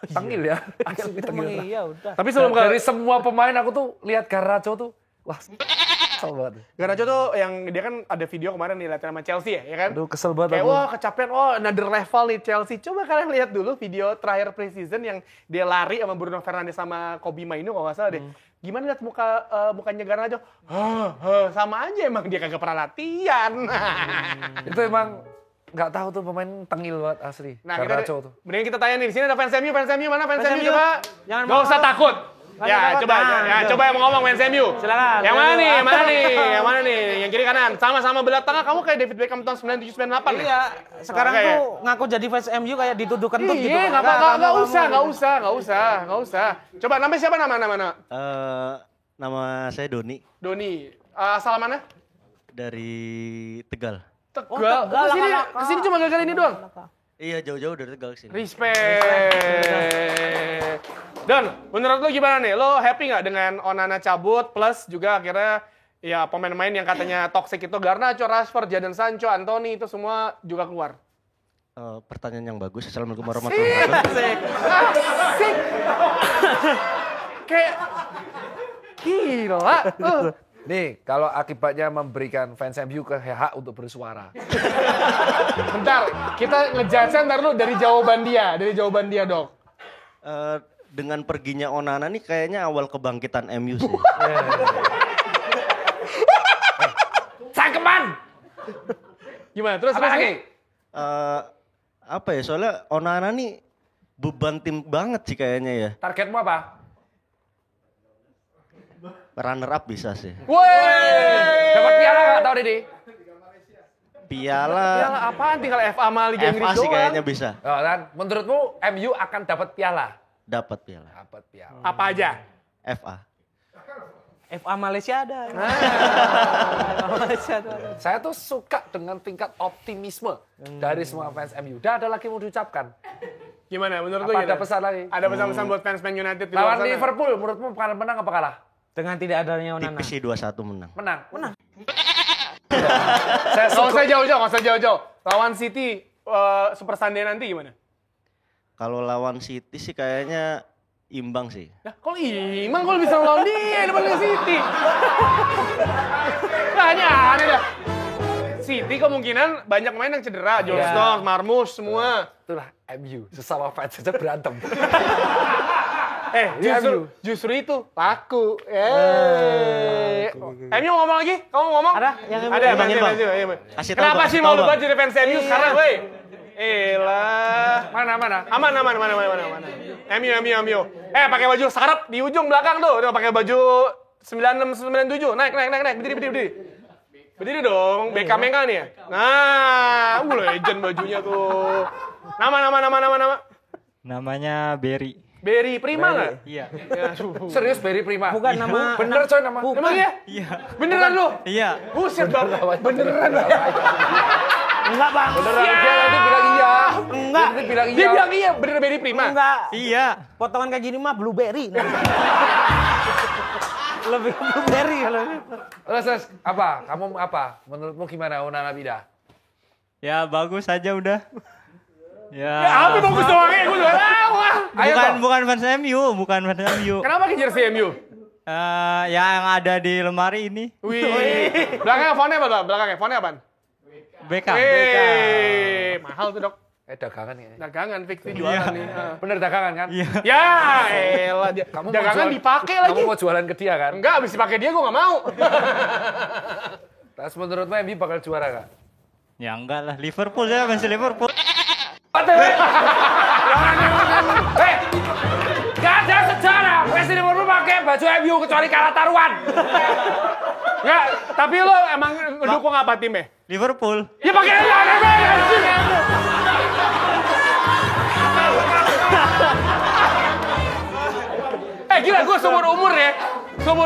Tengil ya. Asli Emang tengil. iya udah. Tapi sebelum Dari semua pemain aku tuh lihat Garnacho tuh, wah, kesel banget. Garnacho tuh yang dia kan ada video kemarin nih latihan sama Chelsea ya kan? Aduh, kesel banget Kayak aku. wah kecapean, another level nih Chelsea. Coba kalian lihat dulu video terakhir preseason yang dia lari sama Bruno Fernandes sama Kobe Mainoo kalau nggak salah deh. Gimana lihat mukanya Garnacho? Sama aja emang dia kagak pernah latihan. Itu emang nggak tahu tuh pemain tengil banget asli. Nah, Garnacho tuh. mending kita tanya nih, di sini ada fans MU, mana fans Fans MU MU? coba? Jangan Gak usah takut. Ya, takut. coba, Nah, coba yang mau ngomong fans MU. Silakan. Yang mana nih? Yang kiri kanan, sama-sama belah tengah. Kamu kayak David Beckham tahun 97-98 nih. Iya, sekarang Oke. tuh ngaku jadi fans MU kayak dituduh kentut gitu. Iya, nggak usah. Coba namanya siapa nama? Nama saya Doni Doni. Asal mana? dari Tegal. Tegal. Tegal, Kesini cuma gara-gara ini doang. Iya, jauh-jauh dari Tegal kesini. Respect. Dan menurut lo gimana nih? Lo happy nggak dengan Onana cabut plus juga akhirnya ya pemain-pemain yang katanya toxic itu Garnacho, Rashford, Jadon Sancho, Anthony itu semua juga keluar. Pertanyaan yang bagus. Assalamualaikum warahmatullahi wabarakatuh. Asik. Kayak gila. Nih, kalau akibatnya memberikan fans MU ke hak untuk bersuara. Bentar, kita ngejudge ntar lu dari jawaban dia, Dok. Dengan perginya Onana nih kayaknya awal kebangkitan MU sih. Cangkeman! Gimana? Terus Apa lagi? Apa ya, soalnya Onana nih beban tim banget sih kayaknya ya. Targetmu apa? Runner up bisa sih. Woi! Dapat piala nggak tahun ini? Piala apaan tinggal FA sama Liga Inggris FA sih doang? kayaknya bisa. Oh, kan? Menurutmu MU akan dapat piala? Dapat piala. Dapat piala. Apa aja? FA. FA Malaysia ada. Malaysia ada. Saya tuh suka dengan tingkat optimisme dari semua fans MU. Udah ada lagi mau diucapkan? Gimana menurut lu? Apa ada pesan lagi? Ada pesan-pesan buat fans Man United di luar Lawan sana? Liverpool, menurutmu menang apa kalah? Dengan tidak adanya Onana. Tipis sih 2-1 menang. Menang. Nggak usah jauh-jauh. Lawan City Super Sunday nanti gimana? Kalau lawan City sih kayaknya imbang sih. Nah, kalau Imang kalau bisa lawan dia depan Liga City. Nah, ini aneh dah. City kemungkinan banyak pemain yang cedera, John Stones, Marmoush semua. Itulah MU, sesama fans saja berantem. Justru itu laku. MU ngomong lagi? Kamu ngomong? Ada yang Ada, Bang, Bang. Bang. Kenapa Kasih tahu, Bang. sih Kasih mau tahu, lu Bang. banget jadi fans MU sekarang, woi? Mana? Aman. MU. Pakai baju sarap di ujung belakang tuh. Udah pakai baju 9697. Naik. Berdiri dong. Beckham yang kan ya? Nah, legend bajunya tuh. Nama. Namanya Berry. Berry Prima nggak? Iya. Serius Berry Prima? Bukan nama. Bener coy nama. Emang iya? Iya. Beneran lu? Iya. Buset bang. Beneran. Enggak, Bang. Beneran dia nanti bilang iya. Enggak. Nanti bilang iya. Dia bilang iya, bener Berry Prima. Enggak. Iya. Potongan kayak gini mah blueberry. Lebih ke blueberry kalau gitu. Terus apa? Kamu apa? Menurutmu gimana Onana pindah? Ya bagus aja udah. Ya. Apa bagus doang ya? Gue udah tahu. Bukan fans MU. Kenapa pakai jersey MU? Yang ada di lemari ini. Wih. Belakangnya fontnya apaan? Beckham. Mahal tuh dok. Dagangan ya? Dagangan, fix nih jualan nih. Bener dagangan kan? Iya. Ya elah dia. Dagangan dipakai lagi. Kamu mau jualan ke dia kan? Enggak, abis dipakai dia gue gak mau. Terus menurutmu MU bakal juara gak? Ya enggak lah, Liverpool ya, fans Liverpool. Gak ada sejarah. Presiden baru pakai baju MU kecuali kalah taruhan. Enggak, tapi lo emang dukung apa timnya? Liverpool. Ya pakai aja. Gila, gue seumur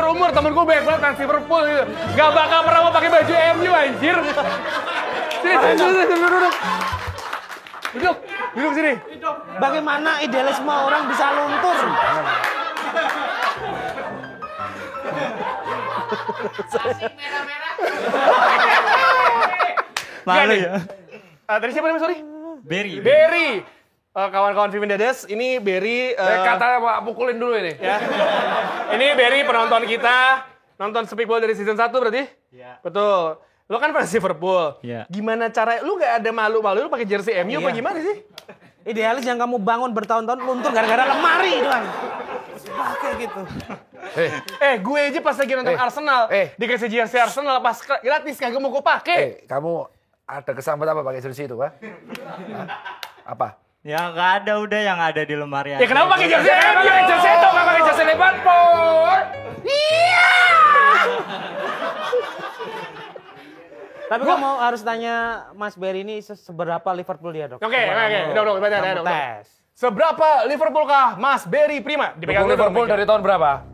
umur temen gue banyak banget fans Liverpool gitu. Gak bakal pernah mau pakai baju MU anjir. Sini, duduk sini. Bagaimana idealisme orang bisa luntur? Malu ya. Tadi siapa namanya, sorry? Berry. Kawan-kawan Vivian Dedes, ini Berry. Katanya mau pukulin dulu ini. Ya. Ini Berry penonton kita, nonton Speak Bola dari season 1 berarti? Iya. Betul. Lo kan fans Liverpool. Iya. Gimana cara, lu gak ada malu-malu lu pakai jersey MU apa Iya. gimana sih? Idealis yang kamu bangun bertahun-tahun luntur gara-gara lemari doang. Pakai gitu. Gue aja pas lagi nonton Arsenal, dikasih jersey Arsenal pas gratis kagak mau gue pakai. Kamu ada kesambet apa pakai jersey itu, Pak? Apa? Ya nggak ada, udah yang ada di lemari aja. Ya kenapa pakai jersey MU? Pakai jersey itu, nggak pakai jersey Liverpool. Iya. Tapi kamu harus tanya Mas Berry ini seberapa Liverpool dia, Dok. Oke, dok, baca. Tes. Seberapa Liverpool kah Mas Berry Prima? Dukung Liverpool dari tahun berapa?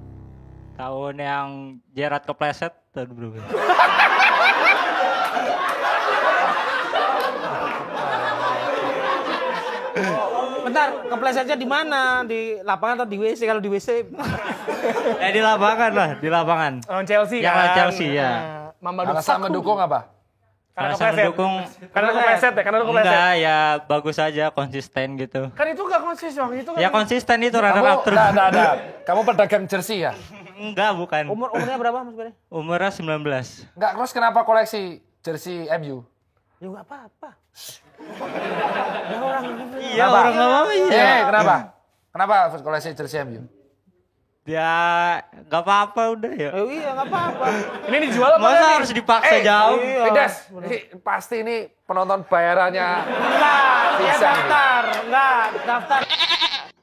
Tahun yang Gerrard kepleset tahun berapa? Bentar, Bentar, keplesetnya di mana? Di lapangan atau di WC? Kalau di WC Di lapangan lah, di lapangan. Lawan Chelsea Yang kan. lawan Chelsea, ya. Mamba Alasan mendukung apa? Karena Alasan kepleset. mendukung Karena kepleset ya, karena lu kepleset. enggak, ya bagus aja, konsisten gitu. Kan itu gak konsisten, itu kan. Ya konsisten itu Kamu, runner up terus. enggak. Kamu pedagang jersey ya? Enggak, bukan. umurnya berapa Mas Beri? Umurnya 19. Enggak, terus kenapa koleksi jersey MU? Ya enggak apa-apa. Ya orang Iya, orang nggak mau iya. Kenapa? Kenapa koleksi jersey MU? Ya, nggak apa-apa udah ya. iya enggak apa-apa. Ini dijual apa Masa nih? harus dipaksa jauh? Pedas, pasti ini penonton bayarannya. Enggak, dia Bisa nih. daftar. Enggak, daftar.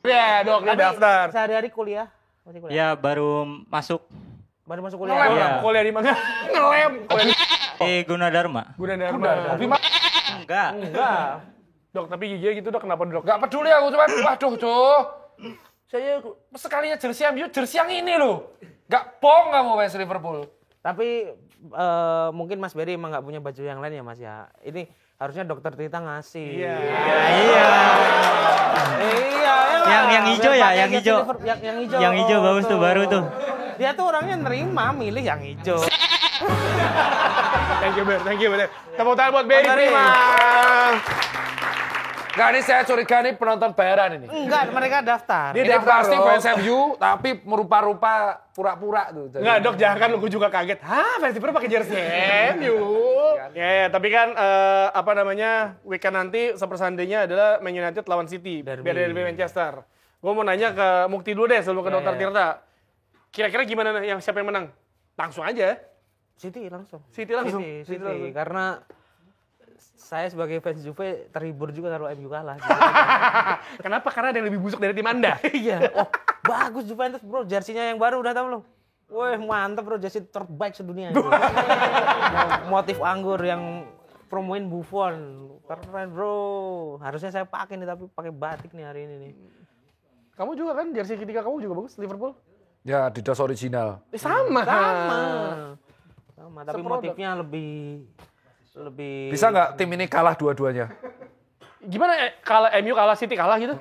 Ya, Dok, ini daftar. Sehari-hari kuliah. Masih kuliah. Ya, baru masuk Baru masuk kuliah. Ngelem, Iya. kuliah di mana? Ngelem. Kuliah di di Gunadarma. Gunadarma. Tapi mah Enggak. Enggak. Dok, tapi giginya gitu, Dok. Kenapa, Dok? enggak peduli aku cuma waduh, saya sekalinya jersey MU, jersey yang ini loh. Enggak bohong kamu fans Liverpool. Tapi mungkin Mas Beri emang nggak punya baju yang lain ya Mas ya. Ini harusnya dokter Tita ngasih. Iya. Iya. Iya. Yang hijau ya, yang hijau. Yang hijau. Yang hijau bagus tuh, baru tuh. Dia tuh orangnya nerima, milih yang hijau. Thank you, Ber. Thank you, Ber. Tepuk tangan buat Beri. Beri. Terima. Enggak, ini saya curiga nih penonton bayaran ini. Enggak, mereka daftar. Dia Ini daftar, pasti Dok. fans MU, tapi merupa-rupa pura-pura tuh. Enggak, Dok, jangan lu juga kaget. Hah, fans Liverpool pakai jersey MU. Ya, tapi kan apa namanya? Weekend nanti Super Sunday-nya adalah Man United lawan City. Biar derby Manchester. Gue mau nanya ke Mukti dulu deh sebelum ke Dr. Tirta. Kira-kira gimana yang siapa yang menang? Langsung aja. City langsung. City langsung. City langsung. Karena saya sebagai fans Juve terhibur juga kalau MU kalah. Kenapa? Karena ada yang lebih busuk dari tim Anda. Iya. Oh, bagus Juventus bro, jersinya yang baru udah tahu lo. Wih mantep bro, jersey terbaik sedunia itu. Motif anggur yang promoin Buffon, keren bro. Harusnya saya pakai nih tapi pakai batik nih hari ini nih. Kamu juga kan jersey ketiga kamu juga bagus Liverpool. Ya, Adidas original. Sama. Sama, tapi Seprodok. motifnya lebih Bisa nggak tim ini kalah dua-duanya? Gimana kalah MU kalah City kalah gitu?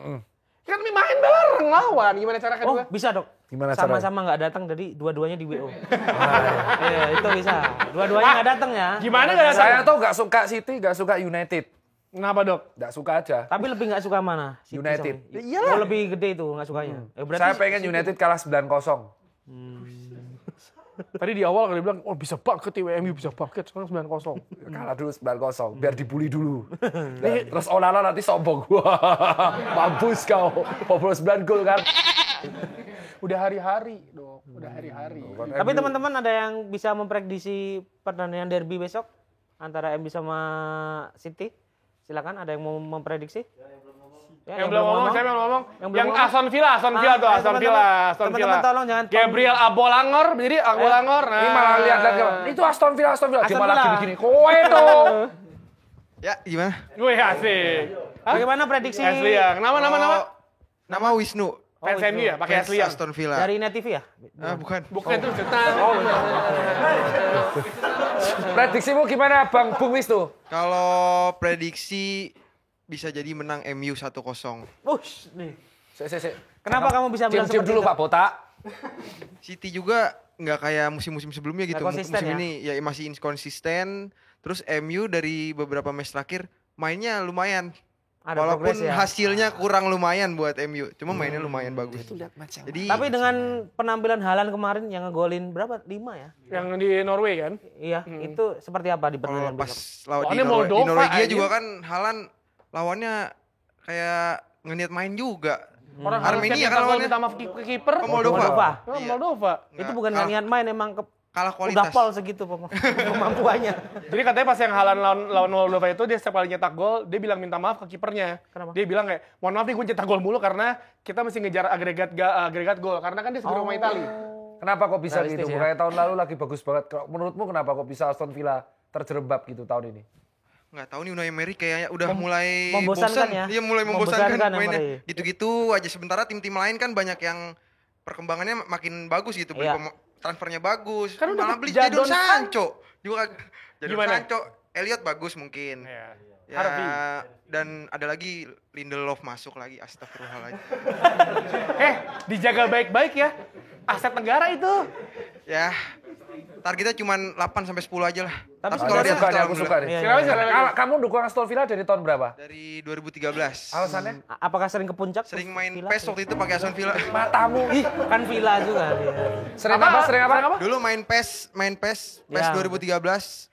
Kan main bareng lawan. Gimana cara Oh, kedua? bisa dok. Gimana caranya? Sama-sama nggak datang jadi dua-duanya di WO. Iya, itu bisa. Dua-duanya nggak datang ya. Gimana nggak datang? Saya tuh nggak suka City, nggak suka United. Kenapa, Dok? Nggak suka aja. Tapi lebih nggak suka mana? City United. sama- Oh, lebih gede itu nggak sukanya. Berarti Saya pengen United kalah 9-0. Tadi di awal kalau dia bilang, oh bisa banget MU bisa banget, sekarang 9-0. Kalah dulu 9-0, biar dibully dulu. Nah, terus Onana nanti sombong. Wah, mampus kau. 49 gol kan. Udah hari-hari, Dok. Udah hari-hari. Tapi teman-teman ada yang bisa memprediksi pertandingan derby besok antara MU sama City? Silakan, ada yang mau memprediksi? Ya, Yang belum ngomong, siapa yang belum ngomong? Yang belum Yang ngomong. Aston Villa tuh, teman-teman, Aston Villa. teman-teman tolong jangan Gabriel Abolangor, jadi Abolangor. Nah. Ini malah lihat itu Aston Villa. Dia Aston malah Villa. gini-gini. Kowe dong. Ya, gimana? Gue asik. Bagaimana prediksi Asli ya. Nama. Nama Wisnu. Fans MU ya, pakai Fans asli ya. Aston Villa. dari Net TV ya? Bukan. Bukan terus cetan. Prediksimu gimana Bang Bung Wisnu? Kalau prediksi bisa jadi menang MU 1-0. Ush, nih. Sik. Kenapa kamu bisa bilang Cium seperti dulu itu? Pak Botak. City juga nggak kayak musim-musim sebelumnya gitu. Nggak konsisten Musim ya? ini ya masih inkonsisten. Terus MU dari beberapa match terakhir mainnya lumayan. Ada Walaupun progres ya? hasilnya kurang lumayan buat MU, cuma mainnya lumayan bagus. Jadi Tapi dengan penampilan Haaland kemarin yang ngegolin berapa? 5 ya? Yang di Norway kan? Iya, itu seperti apa di kalau pertandingan pas besok? lawan Lawannya di Moldova, Norwegia anjing. juga kan Haaland lawannya kayak ngeliat main juga. Orang harus Armenia minta kan gol, lawannya. minta maaf ke kiper. Oh, Moldova. Moldova. Oh, Iya. Moldova. Itu bukan nggak niat main, emang Kalah udah kualitas. pol segitu kemampuannya. Jadi katanya pas yang Haaland lawan Moldova itu dia setiap kali nyetak gol, dia bilang minta maaf ke kipernya. Kenapa? Dia bilang kayak, mohon maaf nih gue nyetak gol mulu karena kita mesti ngejar agregat gol. Karena kan dia sebelum sama Itali. Kenapa kok bisa Realistis gitu? ya? Bukannya tahun lalu lagi bagus banget. Kalau menurutmu kenapa kok bisa Aston Villa terjerembab gitu tahun ini? Nggak tahu nih Unai Emery kayaknya udah mulai membosankan bosan. ya? Iya mulai Membosankan membosankan Emery. mainnya. Gitu-gitu aja. Sementara tim-tim lain kan banyak yang perkembangannya makin bagus gitu. Beli Iya. transfernya bagus. Kan udah malah beli Jadon Jadon Sancho. Juga Jadon Gimana? Sancho. Elliot bagus mungkin. Iya. Ya, Harvey. dan ada lagi Lindelof masuk lagi, astagfirullahaladzim. Dijaga baik-baik ya. Aset negara itu. Ya, targetnya cuma 8 sampai 10 aja lah. Tapi Kalau kalau dia lihat suka nih, aku suka nih. Kamu dukung Aston Villa dari tahun berapa? dari 2013. Alasannya? Apakah sering ke puncak? Sering main Villa? PES waktu itu pakai Aston Villa. Matamu. Ih, kan Villa juga. Iya. Sering apa? Dulu main PES Ya. 2013.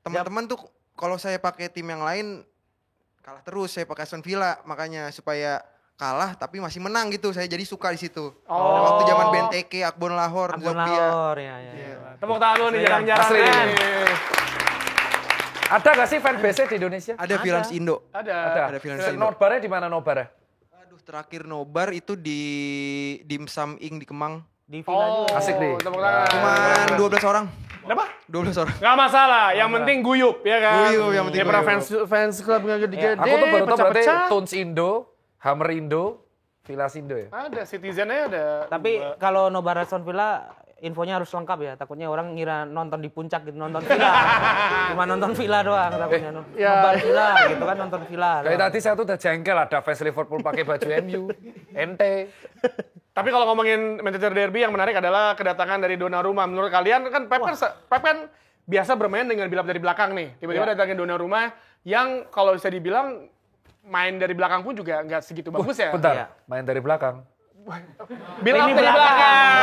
Teman-teman tuh kalau saya pakai tim yang lain kalah terus, saya pakai Aston Villa, makanya supaya kalah tapi masih menang gitu. Saya jadi suka di situ. Oh. Waktu zaman Benteke, Akbon Lahore, Abon Zopia. Lahore, ya. Tepuk tangan lu nih, jarang-jarang. Asli. kan. Ada gak sih fanbase di Indonesia? Ada Villans Indo. Ada. Ada Villans Indo. Nobarnya di mana nobarnya? Aduh, terakhir nobar itu di Dimsum Ing di Kemang. Di Villa juga. Asik nih. Tepuk tangan. Cuman 12 orang. Kenapa? 12 orang. Gak masalah, yang penting guyup ya kan. Guyup, yang penting Dia pernah guyup. fans club yang gede-gede, Aku tuh baru tau berarti pecah-pecah. Toons Indo, Hammer Indo, Villas Indo ya? Ada, Citizen-nya ada. Tapi kalau nobar Aston Villa infonya harus lengkap ya. Takutnya orang ngira nonton di puncak gitu, nonton Villa. Cuma nonton Villa doang takutnya. Nobar Villa gitu kan, nonton Villa. Kayak tadi saya tuh udah jengkel ada fans Liverpool pakai baju MU, ente. Tapi kalau ngomongin Manchester Derby yang menarik adalah kedatangan dari Donnarumma. Menurut kalian kan Pep kan biasa bermain dengan build up dari belakang nih. Tiba-tiba datangin Donnarumma yang kalau bisa dibilang main dari belakang pun juga nggak segitu bagus ya. Bentar, Iya. main dari belakang. Build up Lini dari belakang.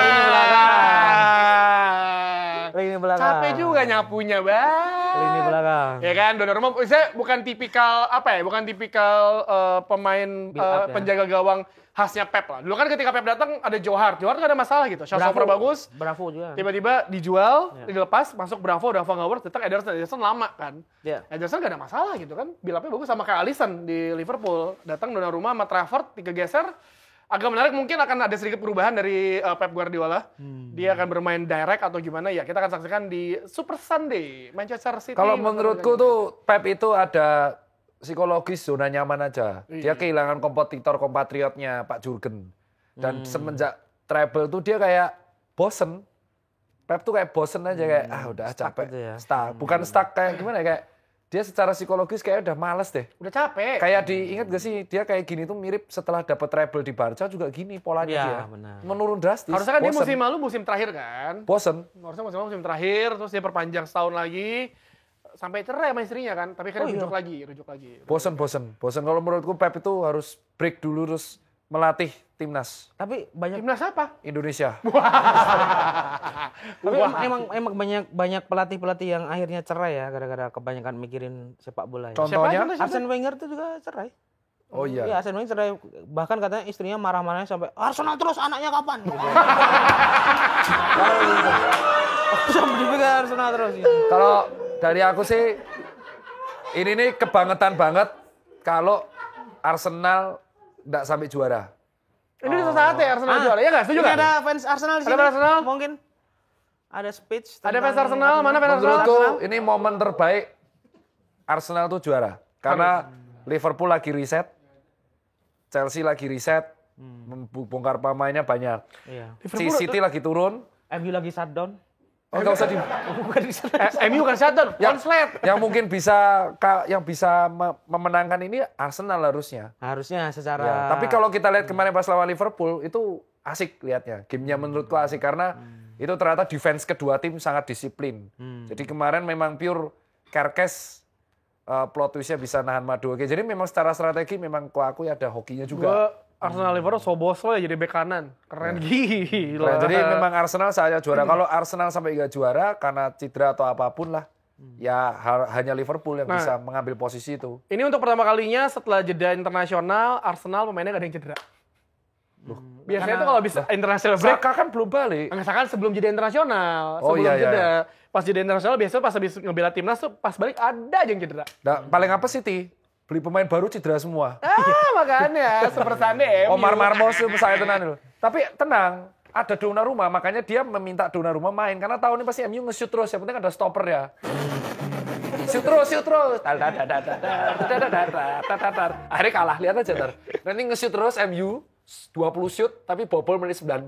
belakang. Lini belakang. Capek juga nyapunya, Bang. Lini belakang. Ya kan, Donnarumma saya bukan tipikal bukan tipikal pemain Build up, ya. penjaga gawang khasnya Pep lah. Dulu kan ketika Pep datang ada Joe Hart nggak ada masalah gitu. Shot stopper bagus. Bravo juga. Tiba-tiba dijual, dilepas, masuk Bravo, udah Van Gaal, datang Ederson lama kan. Iya. Ederson gak ada masalah gitu kan. Build up-nya bagus sama kayak Alisson di Liverpool. Datang Donnarumma sama Trafford, 3 geser. Agak menarik, mungkin akan ada sedikit perubahan dari Pep Guardiola. Dia akan bermain direct atau gimana ya. Kita akan saksikan di Super Sunday, Manchester City. Kalau menurutku tuh Pep itu ada psikologis zona nyaman aja. Dia kehilangan kompetitor kompatriotnya Pak Jurgen. Dan semenjak treble tuh dia kayak bosen. Pep tuh kayak bosen aja kayak udah capek. gitu ya. Stuck. Bukan stuck kayak gimana ya, kayak dia secara psikologis kayak udah males deh. Udah capek. Kayak diingat gak sih dia kayak gini tuh mirip setelah dapat treble di Barca juga gini polanya Iya, dia. benar. Menurun drastis. Harusnya kan dia bosen. musim lalu musim terakhir kan. Bosen. Harusnya musim terakhir, terus dia perpanjang setahun lagi. Sampai cerai sama istrinya kan, tapi kan rujuk lagi. Bosen. Kalau menurutku Pep itu harus break dulu terus melatih timnas Tapi banyak Timnas apa? Indonesia. Tapi emang banyak pelatih-pelatih yang akhirnya cerai ya gara-gara kebanyakan mikirin sepak bola ya. Contohnya, Arsene Wenger tuh juga cerai. oh iya. Iya, Arsene Wenger cerai. Bahkan katanya istrinya marah-marahnya sampai Arsenal terus anaknya kapan? Gitu. Sampai dipikir Arsenal terus. Gitu. Kalau dari aku sih, ini nih kebangetan banget kalau Arsenal nggak sampai juara. Ini udah saatnya Arsenal juara, ya nggak? Setuju Ini nggak? ada fans Arsenal di Ada sini. fans Arsenal? Mungkin ada speech. Ada fans tentang Arsenal, mana fans Arsenal? Menurutku ini momen terbaik Arsenal tuh juara. Karena Liverpool lagi reset, Chelsea lagi reset, bongkar pemainnya banyak. Iya. City lagi turun. MU lagi shutdown. Oh, nggak usah di... MU kan shutdown, konslet. yang mungkin bisa memenangkan ini Arsenal harusnya. Harusnya Ya, secara tapi kalau kita lihat kemarin pas lawan Liverpool itu asik lihatnya. Gamenya menurutku asik karena itu ternyata defense kedua tim sangat disiplin. Jadi kemarin memang pure Kerkes plot twistnya bisa nahan Madueke. Jadi memang secara strategi memang aku ya ada hokinya juga. Gua Arsenal Liverpool Soboslai ya jadi bek kanan. Keren gila. Keren. Jadi memang Arsenal saya juara. Kalau Arsenal sampai nggak juara karena cedera atau apapun lah, ya hanya Liverpool yang bisa mengambil posisi itu. Ini untuk pertama kalinya setelah jeda internasional, Arsenal pemainnya gak ada yang cedera. Biasanya tuh kalau bisa international break, Saka kan belum balik. misalkan sebelum jeda internasional, Oh, sebelum iya, jeda. iya. Pas jeda internasional biasanya pas habis ngebela timnas tuh pas balik ada aja yang cedera. Nah, paling apa sih Ti? Beli pemain baru cedera semua. Makanya Super Sunday MU. Omar Marmos itu saya tenang dulu. Tapi tenang, ada Donnarumma, makanya dia meminta Donnarumma main karena tahun ini pasti MU nge-shoot terus, yang penting ada stopper ya. Shoot terus. Akhirnya kalah, lihat aja ntar. Nanti nge-shoot terus MU 20 shoot tapi bobol menit 94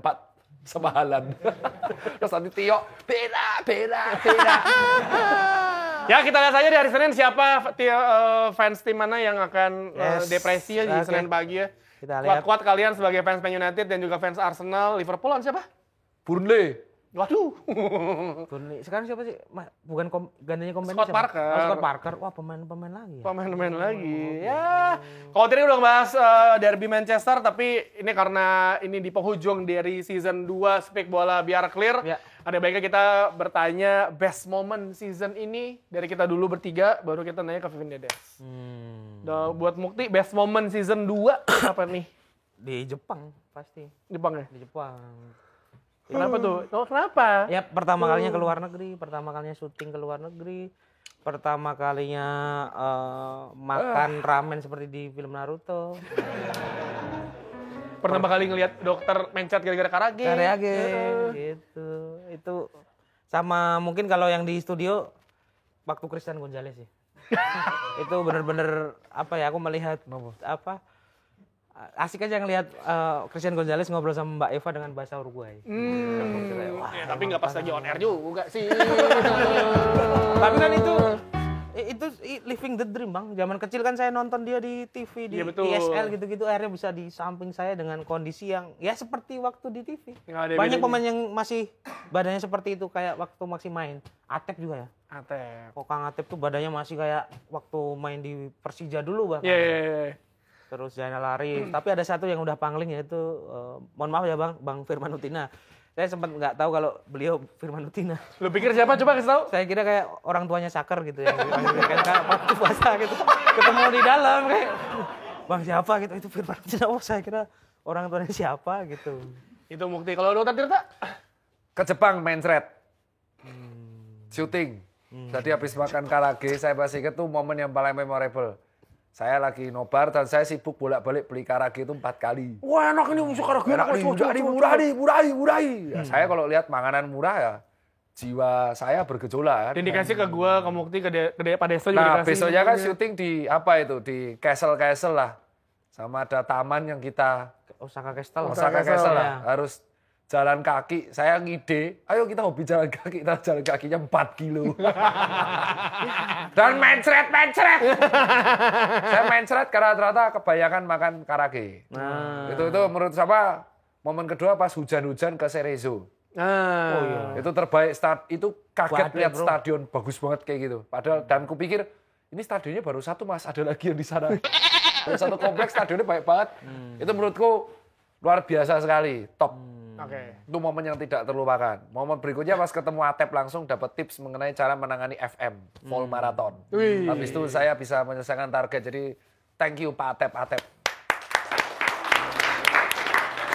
sama Haaland. Terus nanti Tio beda. Ya kita lihat saja di hari Senin siapa fans tim mana yang akan depresi ya di Senin pagi ya. Kita lihat. Kuat-kuat kalian sebagai fans Man United dan juga fans Arsenal, Liverpool lawan siapa? Burnley. Waduh. Burnley. Sekarang siapa sih? Bukan gantinya kompeni Scott siapa? Parker. Oh, Scott Parker. Wah, pemain-pemain lagi ya. Pemain-pemain lagi. Ya. Kalau tadi udah bahas derby Manchester, tapi ini karena ini di penghujung dari season 2 Speak Bola Biar Clear. Ya. Ada baiknya kita bertanya best moment season ini dari kita dulu bertiga, baru kita nanya ke Vivin Dedes. Buat Mukti, best moment season 2 apa nih? Di Jepang pasti. Jepang ya? Di Jepang. Kenapa tuh? Oh, kenapa? Ya pertama kalinya ke luar negeri, pertama kalinya syuting ke luar negeri, pertama kalinya makan ramen seperti di film Naruto. Pertama kali ngelihat dokter mencet gara-gara karage. Karage gitu. Itu sama mungkin kalau yang di studio waktu Christian Gonzalez sih. Itu bener-bener apa ya, aku melihat apa asik aja ngelihat Christian Gonzalez ngobrol sama Mbak Eva dengan bahasa Uruguay. Wah, ya, tapi nggak pas lagi on air juga sih. Tapi kan itu living the dream, Bang. Zaman kecil kan saya nonton dia di TV, di ISL gitu-gitu, akhirnya bisa di samping saya dengan kondisi yang ya seperti waktu di TV. Banyak pemain yang masih badannya seperti itu kayak waktu masih main. Atep juga ya. Atep. Kang Atep tuh badannya masih kayak waktu main di Persija dulu bahkan. Iya. Terus Zainal Arif. Tapi ada satu yang udah pangling yaitu, mohon maaf ya Bang Firman Utina. Saya sempat nggak tahu kalau beliau Firman Utina. Lu pikir siapa? Coba kasih tahu. Saya kira kayak orang tuanya Saker gitu ya. Kayak waktu puasa gitu. Ketemu di dalam kayak, Bang siapa gitu. Itu Firman Utina. Oh saya kira orang tuanya siapa gitu. Itu Mukti. Kalau Dokter Tirta? Ke Jepang main thread. Syuting. Jadi habis makan karage, saya masih ingat tuh momen yang paling memorable. Saya lagi nobar dan saya sibuk bolak-balik beli karage itu 4 kali. Wah enak ini musuh karage. Murah nih. Ya, saya kalau lihat makanan murah ya, jiwa saya bergejolak. Dan dikasih ke gua, ke Mukti, ke Pak Desa juga nah, dikasih. besoknya kan syuting di apa itu, di Castle lah. Sama ada taman yang kita... Osaka Castle lah. Harus jalan kaki. Saya ngide, ayo kita hobi jalan kaki. Kita jalan kakinya 4 kilo. Dan mencret. Saya mencret karena ternyata kebanyakan makan karage. Itu menurut saya momen kedua pas hujan-hujan ke Cerezo. Oh iya. Itu terbaik itu kaget lihat stadion bagus banget kayak gitu. Padahal dan kupikir ini stadionnya baru satu Mas, ada lagi yang di sana. Ada satu kompleks stadionnya baik banget. Itu menurutku luar biasa sekali, top. Itu momen yang tidak terlupakan. Momen berikutnya pas ketemu Atep langsung dapat tips mengenai cara menangani FM, full marathon. Habis itu saya bisa menyelesaikan target. Jadi thank you Pak Atep.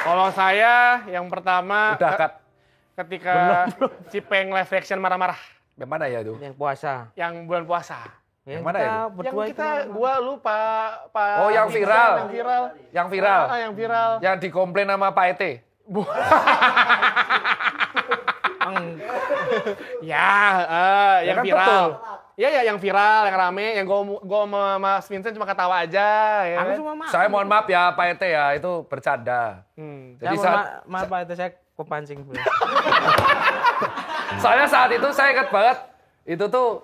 Kalau saya yang pertama udah cut. Ketika Cipeng live reaction marah-marah. Yang mana ya itu? Yang puasa. Yang bulan puasa. Yang mana ya? Yang kita, gua lupa Pak. Oh yang viral. Yang viral. Yang viral. Yang dikomplain sama Pak Ete. Yang kan viral. Betul. Ya yang viral, yang rame, yang gua sama Mas Vincent cuma ketawa aja. Ya. Saya mohon maaf ya Pak Ete ya, itu bercanda. Jadi maaf Pak Ete, saya kepancing. Soalnya saat itu saya ingat banget, itu tuh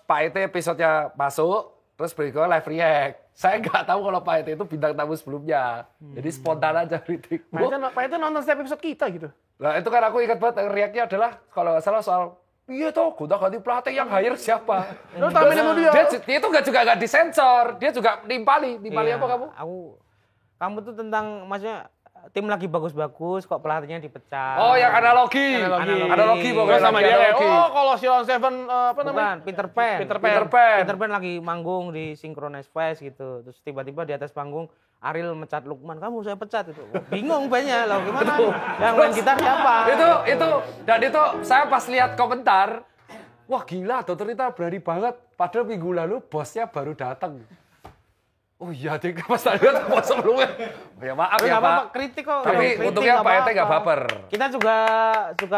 Pak Ete episodenya masuk, terus berikutnya live react. Saya nggak tahu kalau Pak Ete itu bintang tamu sebelumnya. Jadi spontan aja kritik. Pak Ete nonton setiap episode kita gitu. Nah itu kan aku ingat banget, react-nya adalah kalau nggak salah soal, iya toh, gonta-ganti pelatih yang hire siapa? Dia itu juga nggak disensor, dia juga nimpali apa kamu? Kamu tuh tentang, maksudnya tim lagi bagus-bagus, kok pelatihnya dipecat. Oh, yang analogi pokoknya sama dia. Oh, kalau Silon Seven apa namanya? Peter Pan lagi manggung di Synchronize Fest gitu. Terus tiba-tiba di atas panggung Ariel mecat Lukman, kamu saya pecat itu. Bingung banyak loh, gimana? Yang main gitar siapa? Itu saya pas lihat komentar, wah gila, Dokter Tirta berani banget. Padahal minggu lalu bosnya baru datang. Oh iya, pas lihat bos sebelumnya. Ya maaf ya Pak. Kritik kok. Tapi untungnya Pak Ete nggak baper. Kita juga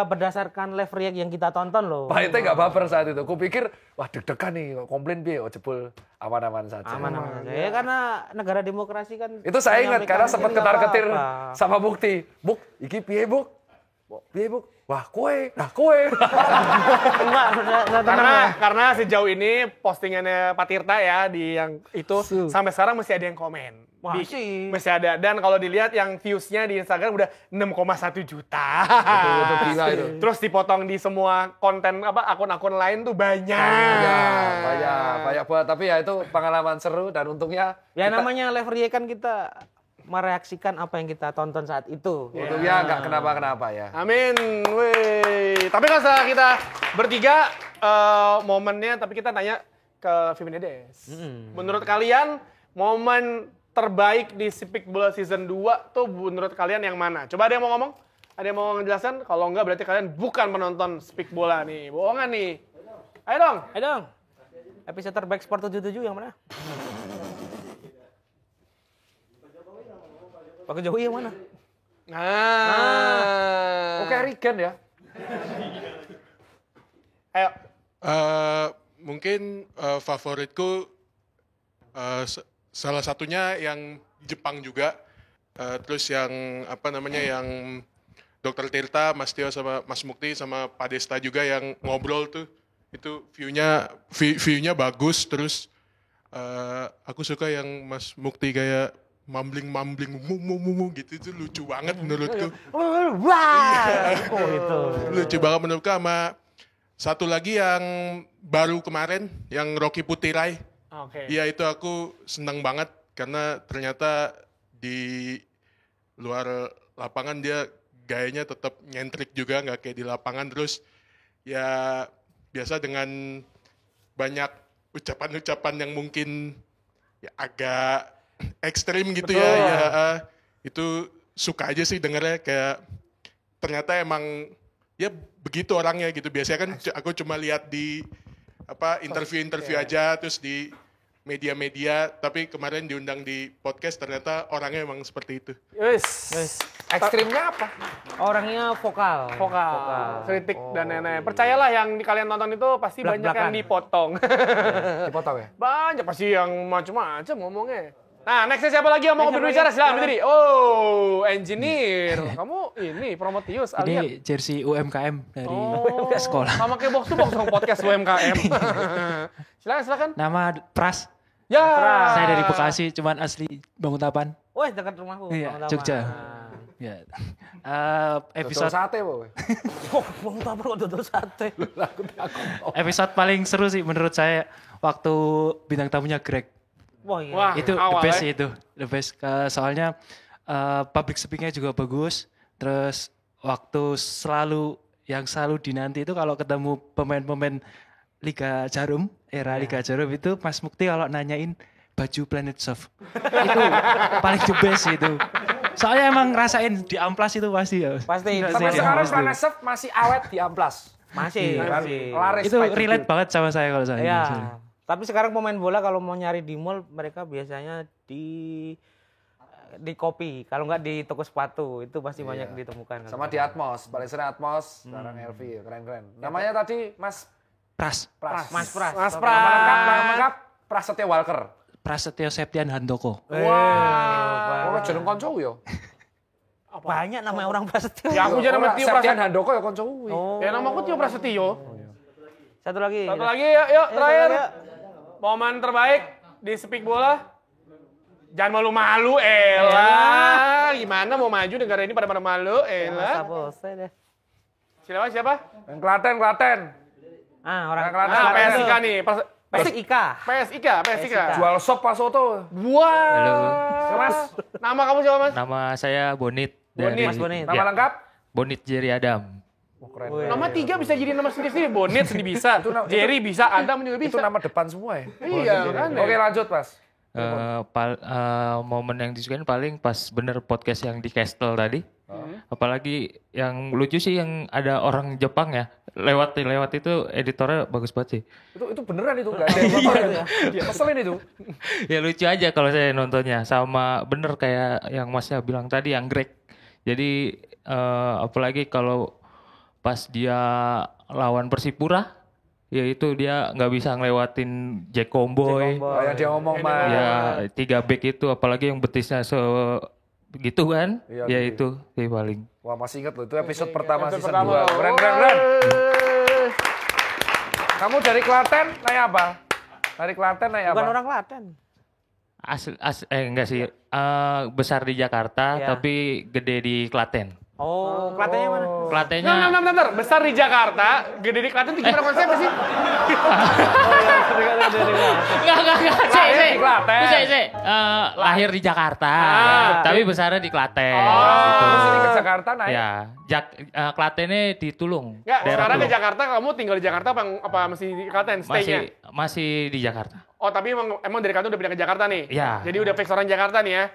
berdasarkan live react yang kita tonton loh. Pak Ete nggak baper saat itu. Kupikir, wah deg-degan nih, komplain piye, jebul aman-aman saja. Aman-aman saja. Ya karena negara demokrasi kan. Itu saya ingat karena sempat ketar-ketir sama Mukti. Buk, iki piye Buk? Piye, Bu? Wah, kowe. Nah, kowe. Enggak, udah tenang ya. Karena sejauh ini postingannya Pak Tirta ya di yang itu sampai sekarang masih ada yang komen. Masih ada. Dan kalau dilihat yang views-nya di Instagram udah 6,1 juta. Betul, gila itu. Terus dipotong di semua konten akun-akun lain tuh banyak banget. Tapi ya itu pengalaman seru dan untungnya Ya namanya Live RY kan kita mereaksikan apa yang kita tonton saat itu. untungnya nggak kenapa-kenapa ya. Amin. Wih. Tapi kalau setelah kita bertiga momennya, tapi kita tanya ke Feminedes. Menurut kalian momen terbaik di Speak Bola Season 2 tuh menurut kalian yang mana? Coba ada yang mau ngomong? Ada yang mau ngejelasin? Kalau enggak berarti kalian bukan penonton Speak Bola nih. Bohongan nih. Ayo dong. Episode terbaik Sport 77 yang mana? Pak Jokowi yang mana? Oke, Regen ya. Ayo. Mungkin favoritku salah satunya yang Jepang juga. Terus yang yang Dr. Tirta, Mas Tio sama Mas Mukti sama Pak Desta juga yang ngobrol tuh. Itu view-nya bagus. Terus aku suka yang Mas Mukti kayak mumbling mu gitu, itu lucu banget menurutku. Itu. Lucu banget menurutku. Sama satu lagi yang baru kemarin yang Rocky Putirai. Iya, itu aku senang banget karena ternyata di luar lapangan dia gayanya tetap nyentrik juga, nggak kayak di lapangan. Terus ya biasa dengan banyak ucapan-ucapan yang mungkin ya agak ekstrim gitu. Betul. ya itu suka aja sih dengernya, kayak ternyata emang ya begitu orangnya gitu. Biasanya kan aku cuma lihat di interview aja, terus di media-media, tapi kemarin diundang di podcast ternyata orangnya emang seperti itu. Ekstrimnya apa? Orangnya vokal. Kritik dan nenek. Percayalah yang kalian tonton itu pasti banyak yang dipotong. Dipotong ya? Banyak pasti yang macam-macam ngomongnya. Nah, nextnya siapa lagi yang mau berbicara? Silakan berdiri. Oh, engineer. Kamu ini Prometheus alias. Ini jersey UMKM dari sekolah. Sama kayak box to box dong podcast UMKM. Silakan. Nama Pras. Ya. Saya dari Bekasi, cuman asli Banguntapan. Wah, dekat rumahku. Iya, Jogja. Ya. Episode sate, Bu. Banguntapan kok dodol sate. Episode paling seru sih menurut saya waktu bintang tamunya Greg. Wah, iya. Wah, itu the best sih itu. The best. Soalnya public speaking-nya juga bagus. Terus waktu selalu dinanti itu kalau ketemu pemain-pemain Liga Jarum, Liga Jarum itu Mas Mukti kalau nanyain baju Planet Surf. Itu paling the best itu. Soalnya emang ngerasain di amplas itu pasti ya. Pasti. Sampai sekarang Planet Surf masih awet di amplas. Masih. Laris itu relate banget sama saya kalau saya. Iya. Tapi sekarang pemain bola kalau mau nyari di mall mereka biasanya di kopi, kalau nggak di toko sepatu itu pasti banyak ditemukan. Sama di Atmos, paling sering Atmos, sekarang LV, keren-keren. Namanya tadi Mas Pras. Mas Pras. Nama lengkap Prasetyo Walker. Prasetyo Septian Handoko. Wah, jeneng konco yo. Banyak nama orang Prasetyo. Ya aku jadi nama Tio Septian Prasetyo. Handoko ya konco. Ya nama aku Tio Prasetyo. Satu lagi, yuk terakhir. Momen terbaik di Speak Bola. Jangan malu-malu, Ella. Gimana mau maju negara ini pada malu, Ella. Siapa? Yang Klaten. Orang PSIK nih. PSIK. Jual sop Pak Soto. Wah. Halo. Mas, nama kamu siapa, Mas? Nama saya Bonit. Mas Bonit. Nama lengkap? Bonit Jerry Adam. Keren. Nama 3 bisa jadi nama sendiri. Bonit sendiri bisa. Jerry bisa, Adam juga bisa. Itu nama depan semua ya? Iya, kan. Oke, lanjut, Mas. Momen yang disukain paling pas bener podcast yang di Castle tadi. Apalagi yang lucu sih yang ada orang Jepang ya. Lewat itu editornya bagus banget sih. Itu beneran itu enggak ada yang motorin ya. Keselin itu. Ya lucu aja kalau saya nontonnya. Sama bener kayak yang Masnya bilang tadi yang Greg. Jadi apalagi kalau pas dia lawan Persipura, ya itu dia nggak bisa ngelewatin Jack Comboy. Yang dia ngomong mah. Ya 3 back itu, apalagi yang betisnya segitu kan. Iya, Ya gitu. itu sih paling. Wah, masih inget loh, itu episode pertama Episode season pertama. 2. Keren. Kamu dari Klaten naik apa? Dari Klaten naik apa? Bukan orang Klaten. Enggak sih. Besar di Jakarta, Iya. tapi gede di Klaten. Oh, Klatennya mana? Klatennya Bentar. Besar di Jakarta, gede di Klaten itu gimana konsepnya sih? Enggak. Lahir di Klaten. Lahir di Jakarta, tapi besarnya di Klaten. Terus ini ke Jakarta naik? Ya, Klatennya di Tulung. Enggak, daerah sekarang ke Tulung. Jakarta kamu tinggal di Jakarta apa masih di Klaten stay-nya? Masih di Jakarta. Oh, tapi emang dari Klaten udah pindah ke Jakarta nih? Iya. Jadi udah fix orang Jakarta nih ya?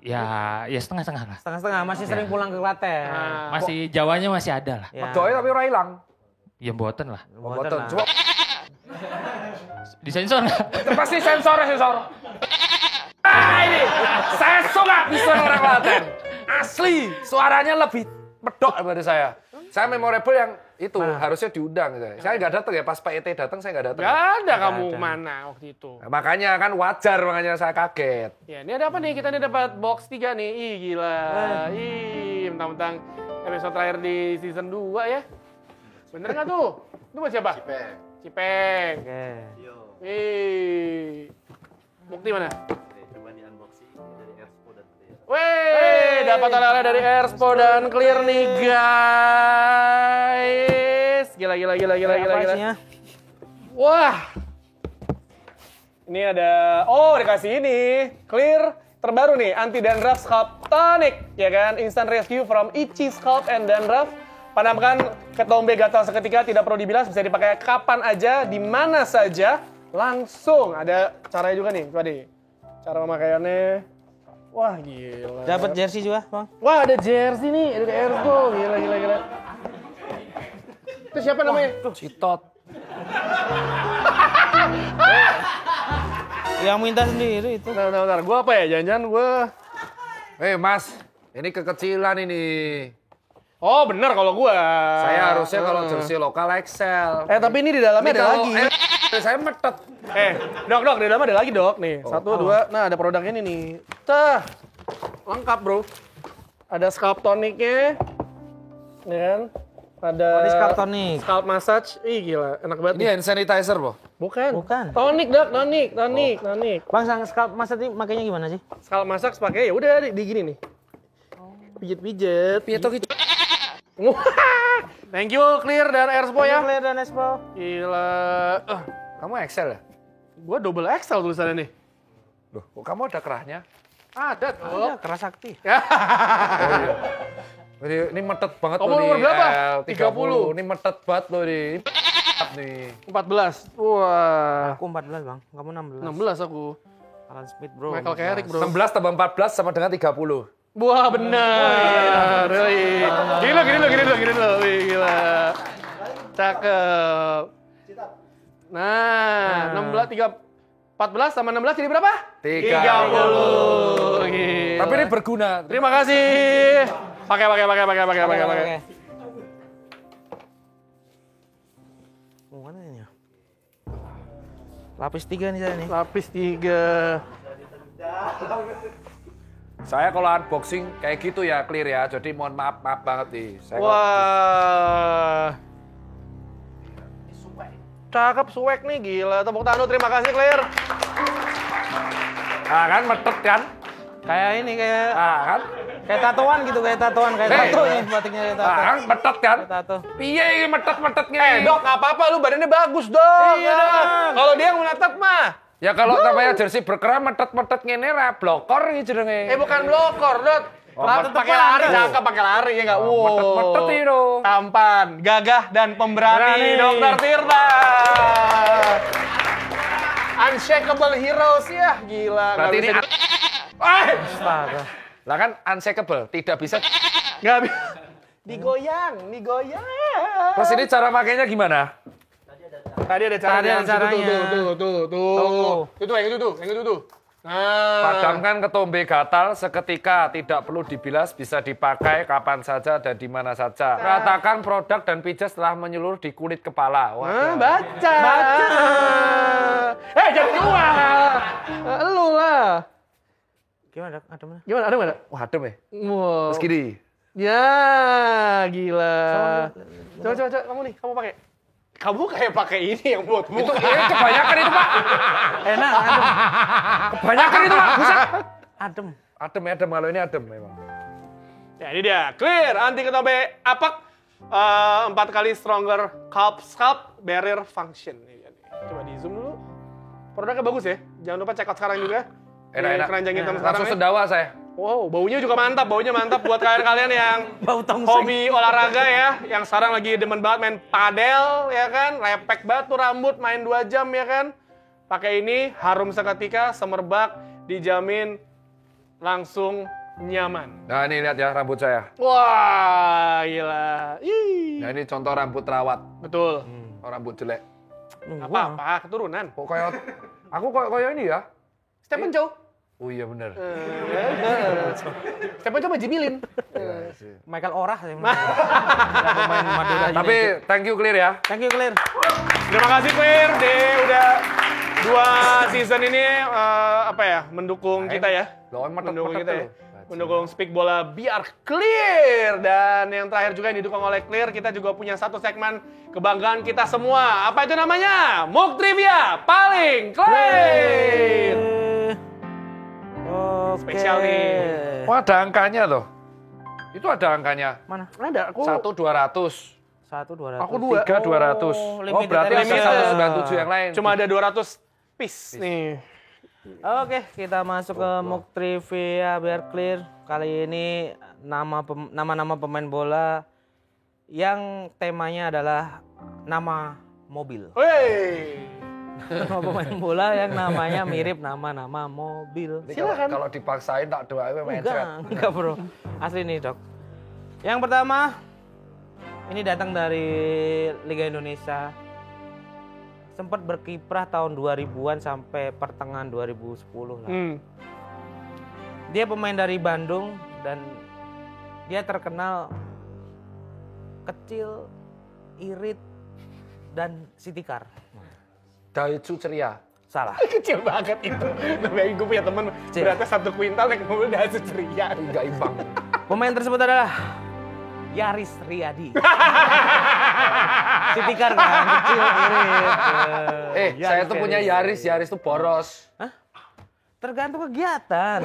Ya setengah-setengah lah. Setengah-setengah, masih sering pulang ke Klaten. Masih Jawanya masih ada lah. Ya. Medoy tapi orang hilang. Ya mboten lah. Boten. Coba Disensor nggak? pasti sensor. Ini saya suka bisa orang Klaten. Asli, suaranya lebih medok daripada saya. Saya memorable yang itu harusnya diundang. Saya nggak datang ya, pas Pak ET datang saya nggak datang. Gak ada kamu mana waktu itu. Nah, makanya kan wajar, makanya saya kaget. Ya, ini ada apa nih? Kita nih dapat box 3 nih. Ih, gila. Ih, mentang-mentang episode terakhir di season 2 ya. Bener nggak tuh? Itu buat siapa? Cipeng. Oke. Ih. Bukti mana? Coba di unboxing dari Erspo dan Clear. Weh, dapat oleh-oleh dari Erspo dan Clear nih, guys. Gila. Isinya? Wah. Ini ada, dikasih ini. Clear terbaru nih, anti dandruff scalp tonic, ya kan? Instant rescue from itchy scalp and dandruff. Padamkan ketombe gatal seketika, tidak perlu dibilas, bisa dipakai kapan aja, di mana saja, langsung. Ada caranya juga nih, coba deh. Cara pemakaiannya. Wah, gila. Dapat jersey juga, Bang. Wah, ada jersey nih, ada Erspo. Gila. Itu siapa namanya? Citot. Yang minta sendiri itu. Bentar. Gue apa ya? Jangan-jangan gue... Mas, ini kekecilan ini. Oh, bener kalau gue. Saya harusnya kalau jersey lokal XL. Tapi ini di dalamnya ada lagi. Saya metet. Dok, di dalamnya ada lagi, Dok. Nih, 1, 2. Nah, ada produk ini nih. Lengkap, bro. Ada scalp tonicnya. Ya kan? Ada Ini scalp tonic. Scalp massage. Ih, gila. Enak banget. Ini hand sanitizer, Bo? Bukan. Tonic, Dok. Tonic. Bang, scalp massage ini makanya gimana sih? Scalp massage pakai ya udah di gini nih. Pijit-pijit. Gitu. Thank you, Clear dan Erspo ya. Clear dan Erspo. Gila. Kamu XL ya? Gua double XL tulisannya nih. Loh, kok kamu ada kerahnya? Ada, Dok. Ada keras sakti. Ini metet banget Kamu loh nomor berapa? 30. Ini metet banget loh nih. 14. Wah. Aku 14, Bang. Kamu 16. 16 aku. Alan Smith, bro. Michael Carrick, bro. 16 tambah 14 sama dengan 30. Wah, benar. Gini lo. Wih, gila. Cakep. Nah, 14 sama 16 jadi berapa? 30. Gila. Tapi ini berguna. Terima kasih. Pakai. Mana ini ya? Lapis 3 nih saya nih. Lapis 3. Saya kalau unboxing kayak gitu ya, Clear ya. Jadi mohon maaf banget nih. Wah. Cakep, swag nih, gila. Tepuk tangan, terima kasih, Clear. Ah kan, metet kan? Kayak ini, kayak kan? kayak tatoan gitu, kayak tato nih batiknya kayak tato. Kan, metet kan? Kayak tato. Piye ini metet-metetnya? Dok, nggak apa-apa, lu badannya bagus, Dok. Iya. Kalau dia yang menatap mah. Ya kalau namanya jersey berkerah metet-metet ngene ra blokor iki jenenge. Bukan blokor, Dok. Pakai lari, cakep pakai lari ya nggak? Wow. Metet-metet itu. Tampan, gagah dan pemberani, Dokter Tirta. Unshakable heroes ya, gila. Berarti ini Astaga. lah kan unshakable, tidak bisa. Nggak bisa. Digoyang. Terus ini cara makainya gimana? Tadi ada caranya. Tuh. Yang itu tuh. Nah. Padamkan ketombe gatal seketika, tidak perlu dibilas, bisa dipakai kapan saja dan di mana saja. Ratakan produk dan pijat setelah menyeluruh di kulit kepala. Baca. Jangan jual. Lu lah. Gimana, Dok? Ada mana? Gimana? Ada mana? Wah, adem ya. Wow. Terus gini. Ya, gila. Coba kamu nih, kamu pakai. Kamu kayak pakai ini yang buat Itu kebanyakan itu, Pak. Enak, adem. Kebanyakan itu, Pak. Buset. Adem. Adem kalau ini adem memang. Ya ini dia, clear, anti ketobe apak, 4 kali stronger scalp barrier function. Ini dia nih. Coba di zoom dulu. Produknya bagus ya, jangan lupa check out sekarang juga. Enak. Keranjang hitam sekarang Langsung ya. sendawa saya. Wow, baunya juga mantap, buat kalian-kalian yang hobi olahraga ya, yang sekarang lagi demen banget main padel ya kan, lepek banget tuh rambut, main 2 jam ya kan. Pakai ini, harum seketika, semerbak, dijamin langsung nyaman. Nah ini lihat ya rambut saya. Wah, gila. Ih. Nah ini contoh rambut rawat. Betul. Oh, rambut jelek. Apa? Keturunan. Kok kayak aku kayak ini ya? Stephen Chow. Oh iya bener. Stephen Chow Jimilin. Michael Orah sih. Pemain Madura. Tapi thank you Clear ya. Thank you Clear. Terima kasih Clear udah 2 season ini mendukung kita ya. Mendukung kita ya. Mendukung Speak Bola biar clear. Dan yang terakhir juga yang didukung oleh Clear, kita juga punya satu segmen kebanggaan kita semua. Apa itu namanya? Mock Trivia paling clear. Spesial nih. Oh ada angkanya loh. Itu ada angkanya. Mana? Ada. 1.200. 1.200. Aku 2. 3.200. Oh berarti ada 197 yang lain. Cuma ada 200 piece nih. Oke, kita masuk ke mock trivia biar clear. Kali ini nama-nama pemain bola yang temanya adalah nama mobil. Nama pemain bola yang namanya mirip nama-nama mobil. Silakan. Kalau dipaksain tak doain Enggak bro. Asli nih dok. Yang pertama, ini datang dari Liga Indonesia. Sempat berkiprah tahun 2000-an sampai pertengahan 2010 lah. Dia pemain dari Bandung dan dia terkenal kecil, irit, dan sitikar. Daihatsu Ceria. Salah. Kecil banget itu. Namanya gue punya teman beratnya 1 kuintal naik mobil Daihatsu Ceria. Enggak imbang. Pemain tersebut adalah Yaris Riyadi. Sitikar kan, kecil, irit. Saya tuh punya Yaris tuh boros. Hah? Tergantung kegiatan.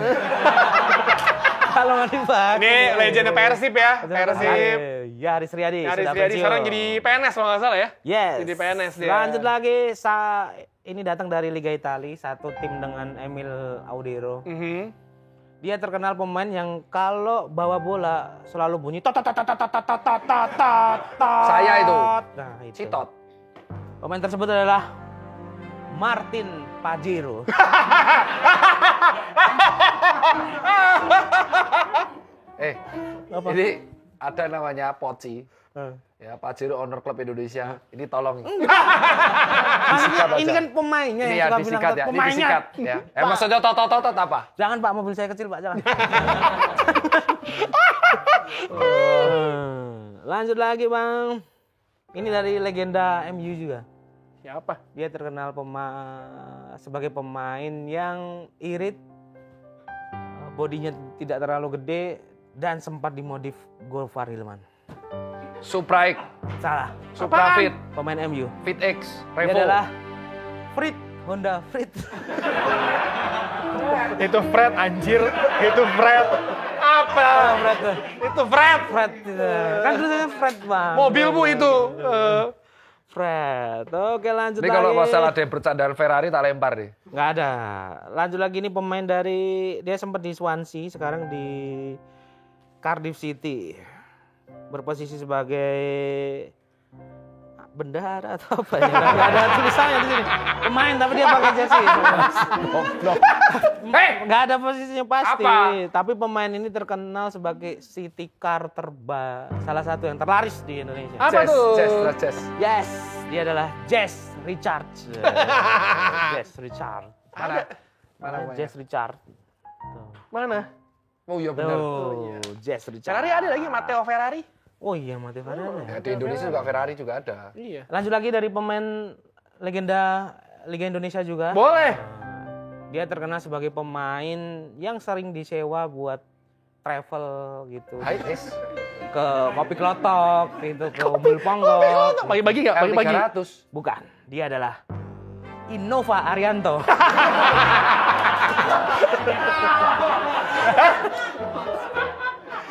Kalau nggak dipakai. Ini legenda Persib ya. Persib. Yaris Riyadi. Yaris Riyadi sekarang jadi PNS kalau nggak salah ya. Yes. Jadi PNS dia. Lanjut lagi. Ini datang dari Liga Italia, satu tim dengan Emil Audero. Dia terkenal pemain yang kalau bawa bola selalu bunyi tot. Saya itu. Nah, itu. Citot. Pemain tersebut adalah Martin Pajero. Ini ada namanya Poci. Ya, Pajero owner klub Indonesia. Ini tolong. Ini kan pemainnya ini yang ya suka disikat bilang ya. Ini pemainnya. disikat ya. Maksudnya tot apa? Jangan Pak, mobil saya kecil Pak, jangan. Lanjut lagi Bang. Ini dari legenda MU juga. Siapa? Dia terkenal sebagai pemain yang irit, bodinya tidak terlalu gede dan sempat dimodif Gofar Hilman. Supraik. Salah. Suprafit. Pemain MU. Fit X. Dia Revo. adalah Frit. Honda Frit. Itu Fred anjir. Itu Fred. Apa? Fred. Itu Fred. Fred. Kan tulisannya Fred Bang. Mobil Bu itu. Fred. Oke lanjut Ini lagi. kalau masalah ada bercandaan Ferrari tak lempar nih. Nggak ada. Lanjut lagi ini pemain dari, dia sempat di Swansea, sekarang di Cardiff City. Berposisi sebagai bendahara atau apa ya? Nggak ada tulisannya di sini. Pemain tapi dia pakai jersey. Nggak ada posisinya pasti. Apa? Tapi pemain ini terkenal sebagai city car salah satu yang terlaris di Indonesia. Apa tuh? Jazz. Yes, dia adalah Jess Richards. Jess Richards. Mana Jess Richards. Mana? Oh iya benar. Jess Richards. Ferrari ada lagi, Matteo Ferrari. Oh iya, Matteo Ferrari. Ya, di Indonesia juga Ferrari juga ada. Iya. Lanjut lagi dari pemain legenda Liga Indonesia juga. Boleh. Dia terkenal sebagai pemain yang sering disewa buat travel gitu. Hai, Is. ke Kopi Klotok, itu ke Umbul Ponggok. Pagi-pagi nggak? Pagi-pagi. L300. Bukan, dia adalah Innova Arianto.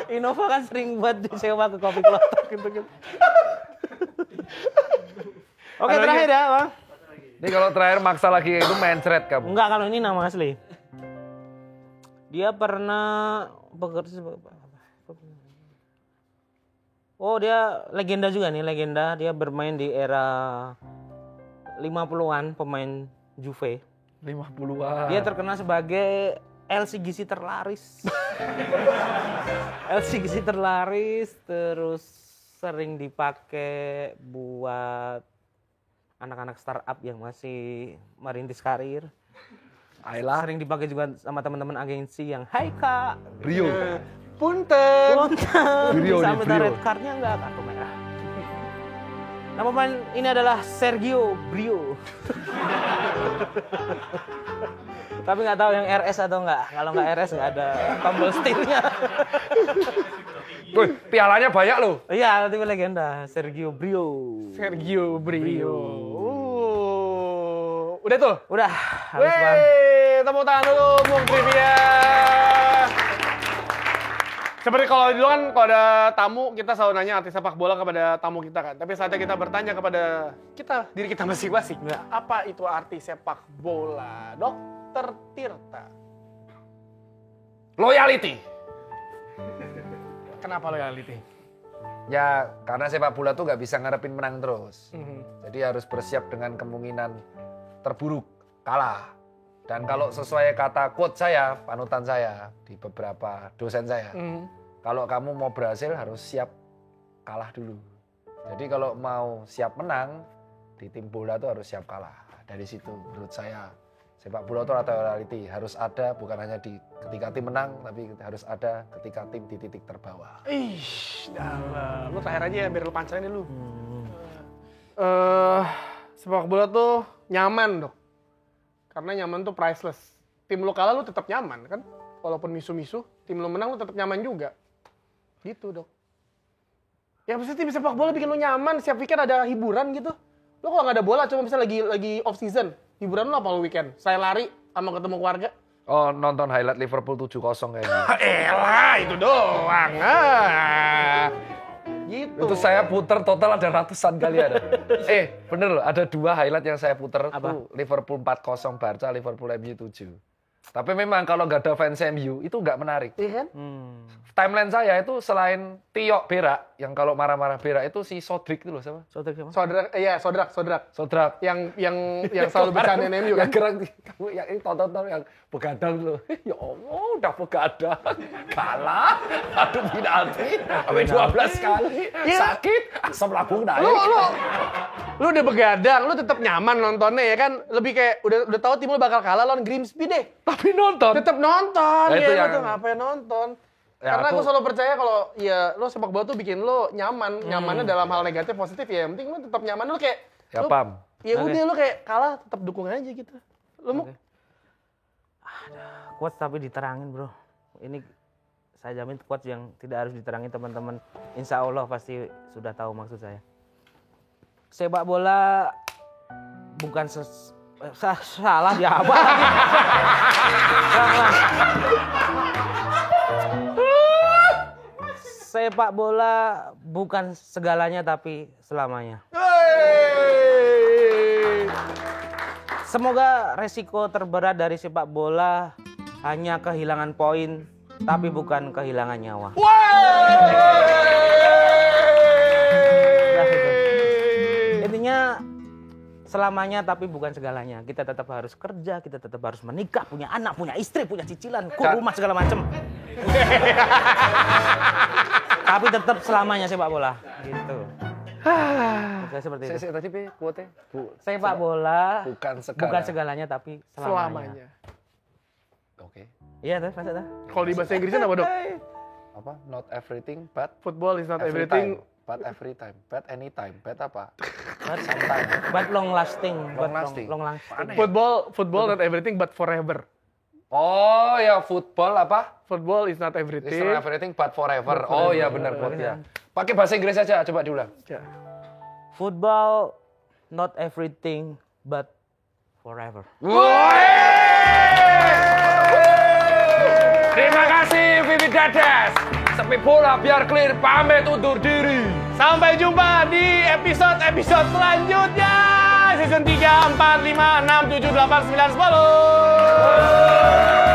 Innova kan sering buat disewa ke Kopi Klotok gitu kan. Oke, terakhir ya, Bang. Ini kalau terakhir maksa lagi itu mencret kamu. Enggak, kalau ini nama asli. Dia pernah bekerja Oh, dia legenda juga nih, legenda. Dia bermain di era 50-an, pemain Juve. 50-an. Dia terkenal sebagai LCGC terlaris. LCGC terlaris, terus sering dipakai buat anak-anak startup yang masih merintis karir. Ayolah. Sering dipakai juga sama teman-teman agensi yang, hai kak. Rio. Punten. Brio Bisa nih, minta Brio. red cardnya enggak, kartu merah. Nah, pemain ini adalah Sergio Brio. Tapi nggak tahu yang RS atau enggak. Kalau nggak RS nggak ada tombol setirnya. Wih, pialanya banyak loh. Iya, tapi legenda Sergio Brio. Sergio Brio. Udah tuh? Udah, habis Bang. Wey, tepuk tangan dulu, Bung Trivia. Seperti kalau dulu kan kalau ada tamu, kita selalu nanya arti sepak bola kepada tamu kita kan. Tapi saatnya kita bertanya kepada diri kita masing-masing. Apa itu arti sepak bola? Dokter Tirta. Loyalty. Kenapa loyalty? Ya, karena sepak bola tuh nggak bisa ngarepin menang terus. Jadi harus bersiap dengan kemungkinan terburuk, kalah. Dan kalau sesuai kata quote saya, panutan saya di beberapa dosen saya, kalau kamu mau berhasil harus siap kalah dulu. Jadi kalau mau siap menang, di tim bola tuh harus siap kalah. Dari situ menurut saya, sepak bola itu loyalty harus ada, bukan hanya di ketika tim menang, tapi harus ada ketika tim di titik terbawah. Ih, dalam. Lu terakhir aja ya, biar lu pancerin dulu. Sepak bola tuh nyaman, Dok. Karena nyaman tuh priceless. Tim lu kalah lu tetap nyaman kan? Walaupun misu-misu, tim lu menang lu tetap nyaman juga. Gitu, Dok. Ya pasti tim sepak bola bikin lu nyaman, siap weekend ada hiburan gitu. Lu kalau nggak ada bola cuma bisa lagi off season, hiburan lu apa lu weekend? Saya lari sama ketemu keluarga. Oh, nonton highlight Liverpool 7-0 kayaknya. Elah, itu doang. Gitu. Itu saya puter total ada ratusan kali ada. Bener loh, ada 2 highlight yang saya puter tuh Liverpool 4-0 Barca, Liverpool MU 7. Tapi memang kalau nggak ada fans MU itu nggak menarik. Iya kan? Timeline saya itu selain Tio Berak, yang kalau marah-marah Berak itu si Sodrik itu loh siapa? Sodrik siapa? Sodrak. Yang selalu bercandain MU kan? Kamu yang ini tonton yang begadang loh. Ya Allah, udah begadang. Kalah, adu penalti, sampai 12 kali. Sakit, asam lambung naik. Lu udah begadang, lu tetap nyaman nontonnya ya kan? Lebih kayak udah tahu tim lu bakal kalah lawan Grimsby deh. Tapi nonton. Tetap nonton. Nah, itu ya, yang lu tuh ngapain nonton? Ya, karena aku gue selalu percaya kalau ya lo sepak bola tuh bikin lo nyaman. Nyamannya dalam hal negatif positif ya. Yang penting lo tetap nyaman, lo kayak ya lo, paham. Ya udah lo kayak kalah tetap dukung aja gitu. Lo mau Quotes tapi diterangin, Bro. Ini saya jamin quotes yang tidak harus diterangin teman-teman. Insya Allah pasti sudah tahu maksud saya. Sepak bola bukan salah dia apa? Sepak bola bukan segalanya tapi selamanya. Semoga resiko terberat dari sepak bola hanya kehilangan poin, tapi bukan kehilangan nyawa. Intinya selamanya tapi bukan segalanya. Kita tetap harus kerja, kita tetap harus menikah, punya anak, punya istri, punya cicilan, rumah segala macam. Tapi tetap selamanya sepak bola, gitu. Saya seperti itu. Saya tadi quote sepak bola bukan segalanya tapi selamanya. Oke. Iya tuh, masa tuh. Kalau di bahasa Inggrisnya apa, Dok? Apa? Not everything, but football is not every everything. Time, but every time, but anytime, but apa? But sometimes. But long lasting. Long lasting. Long lasting. Football not everything but forever. Oh ya, football apa? Football is not everything. It's not everything but forever. Oh ya benar quote-nya. Pakai bahasa Inggris aja, coba diulang. Football not everything but forever. Terima kasih Vivi Dadas. Sepak bola biar clear, pamit undur diri. Sampai jumpa di episode selanjutnya. Season 3, 4, 5, 6, 7, 8, 9, 10.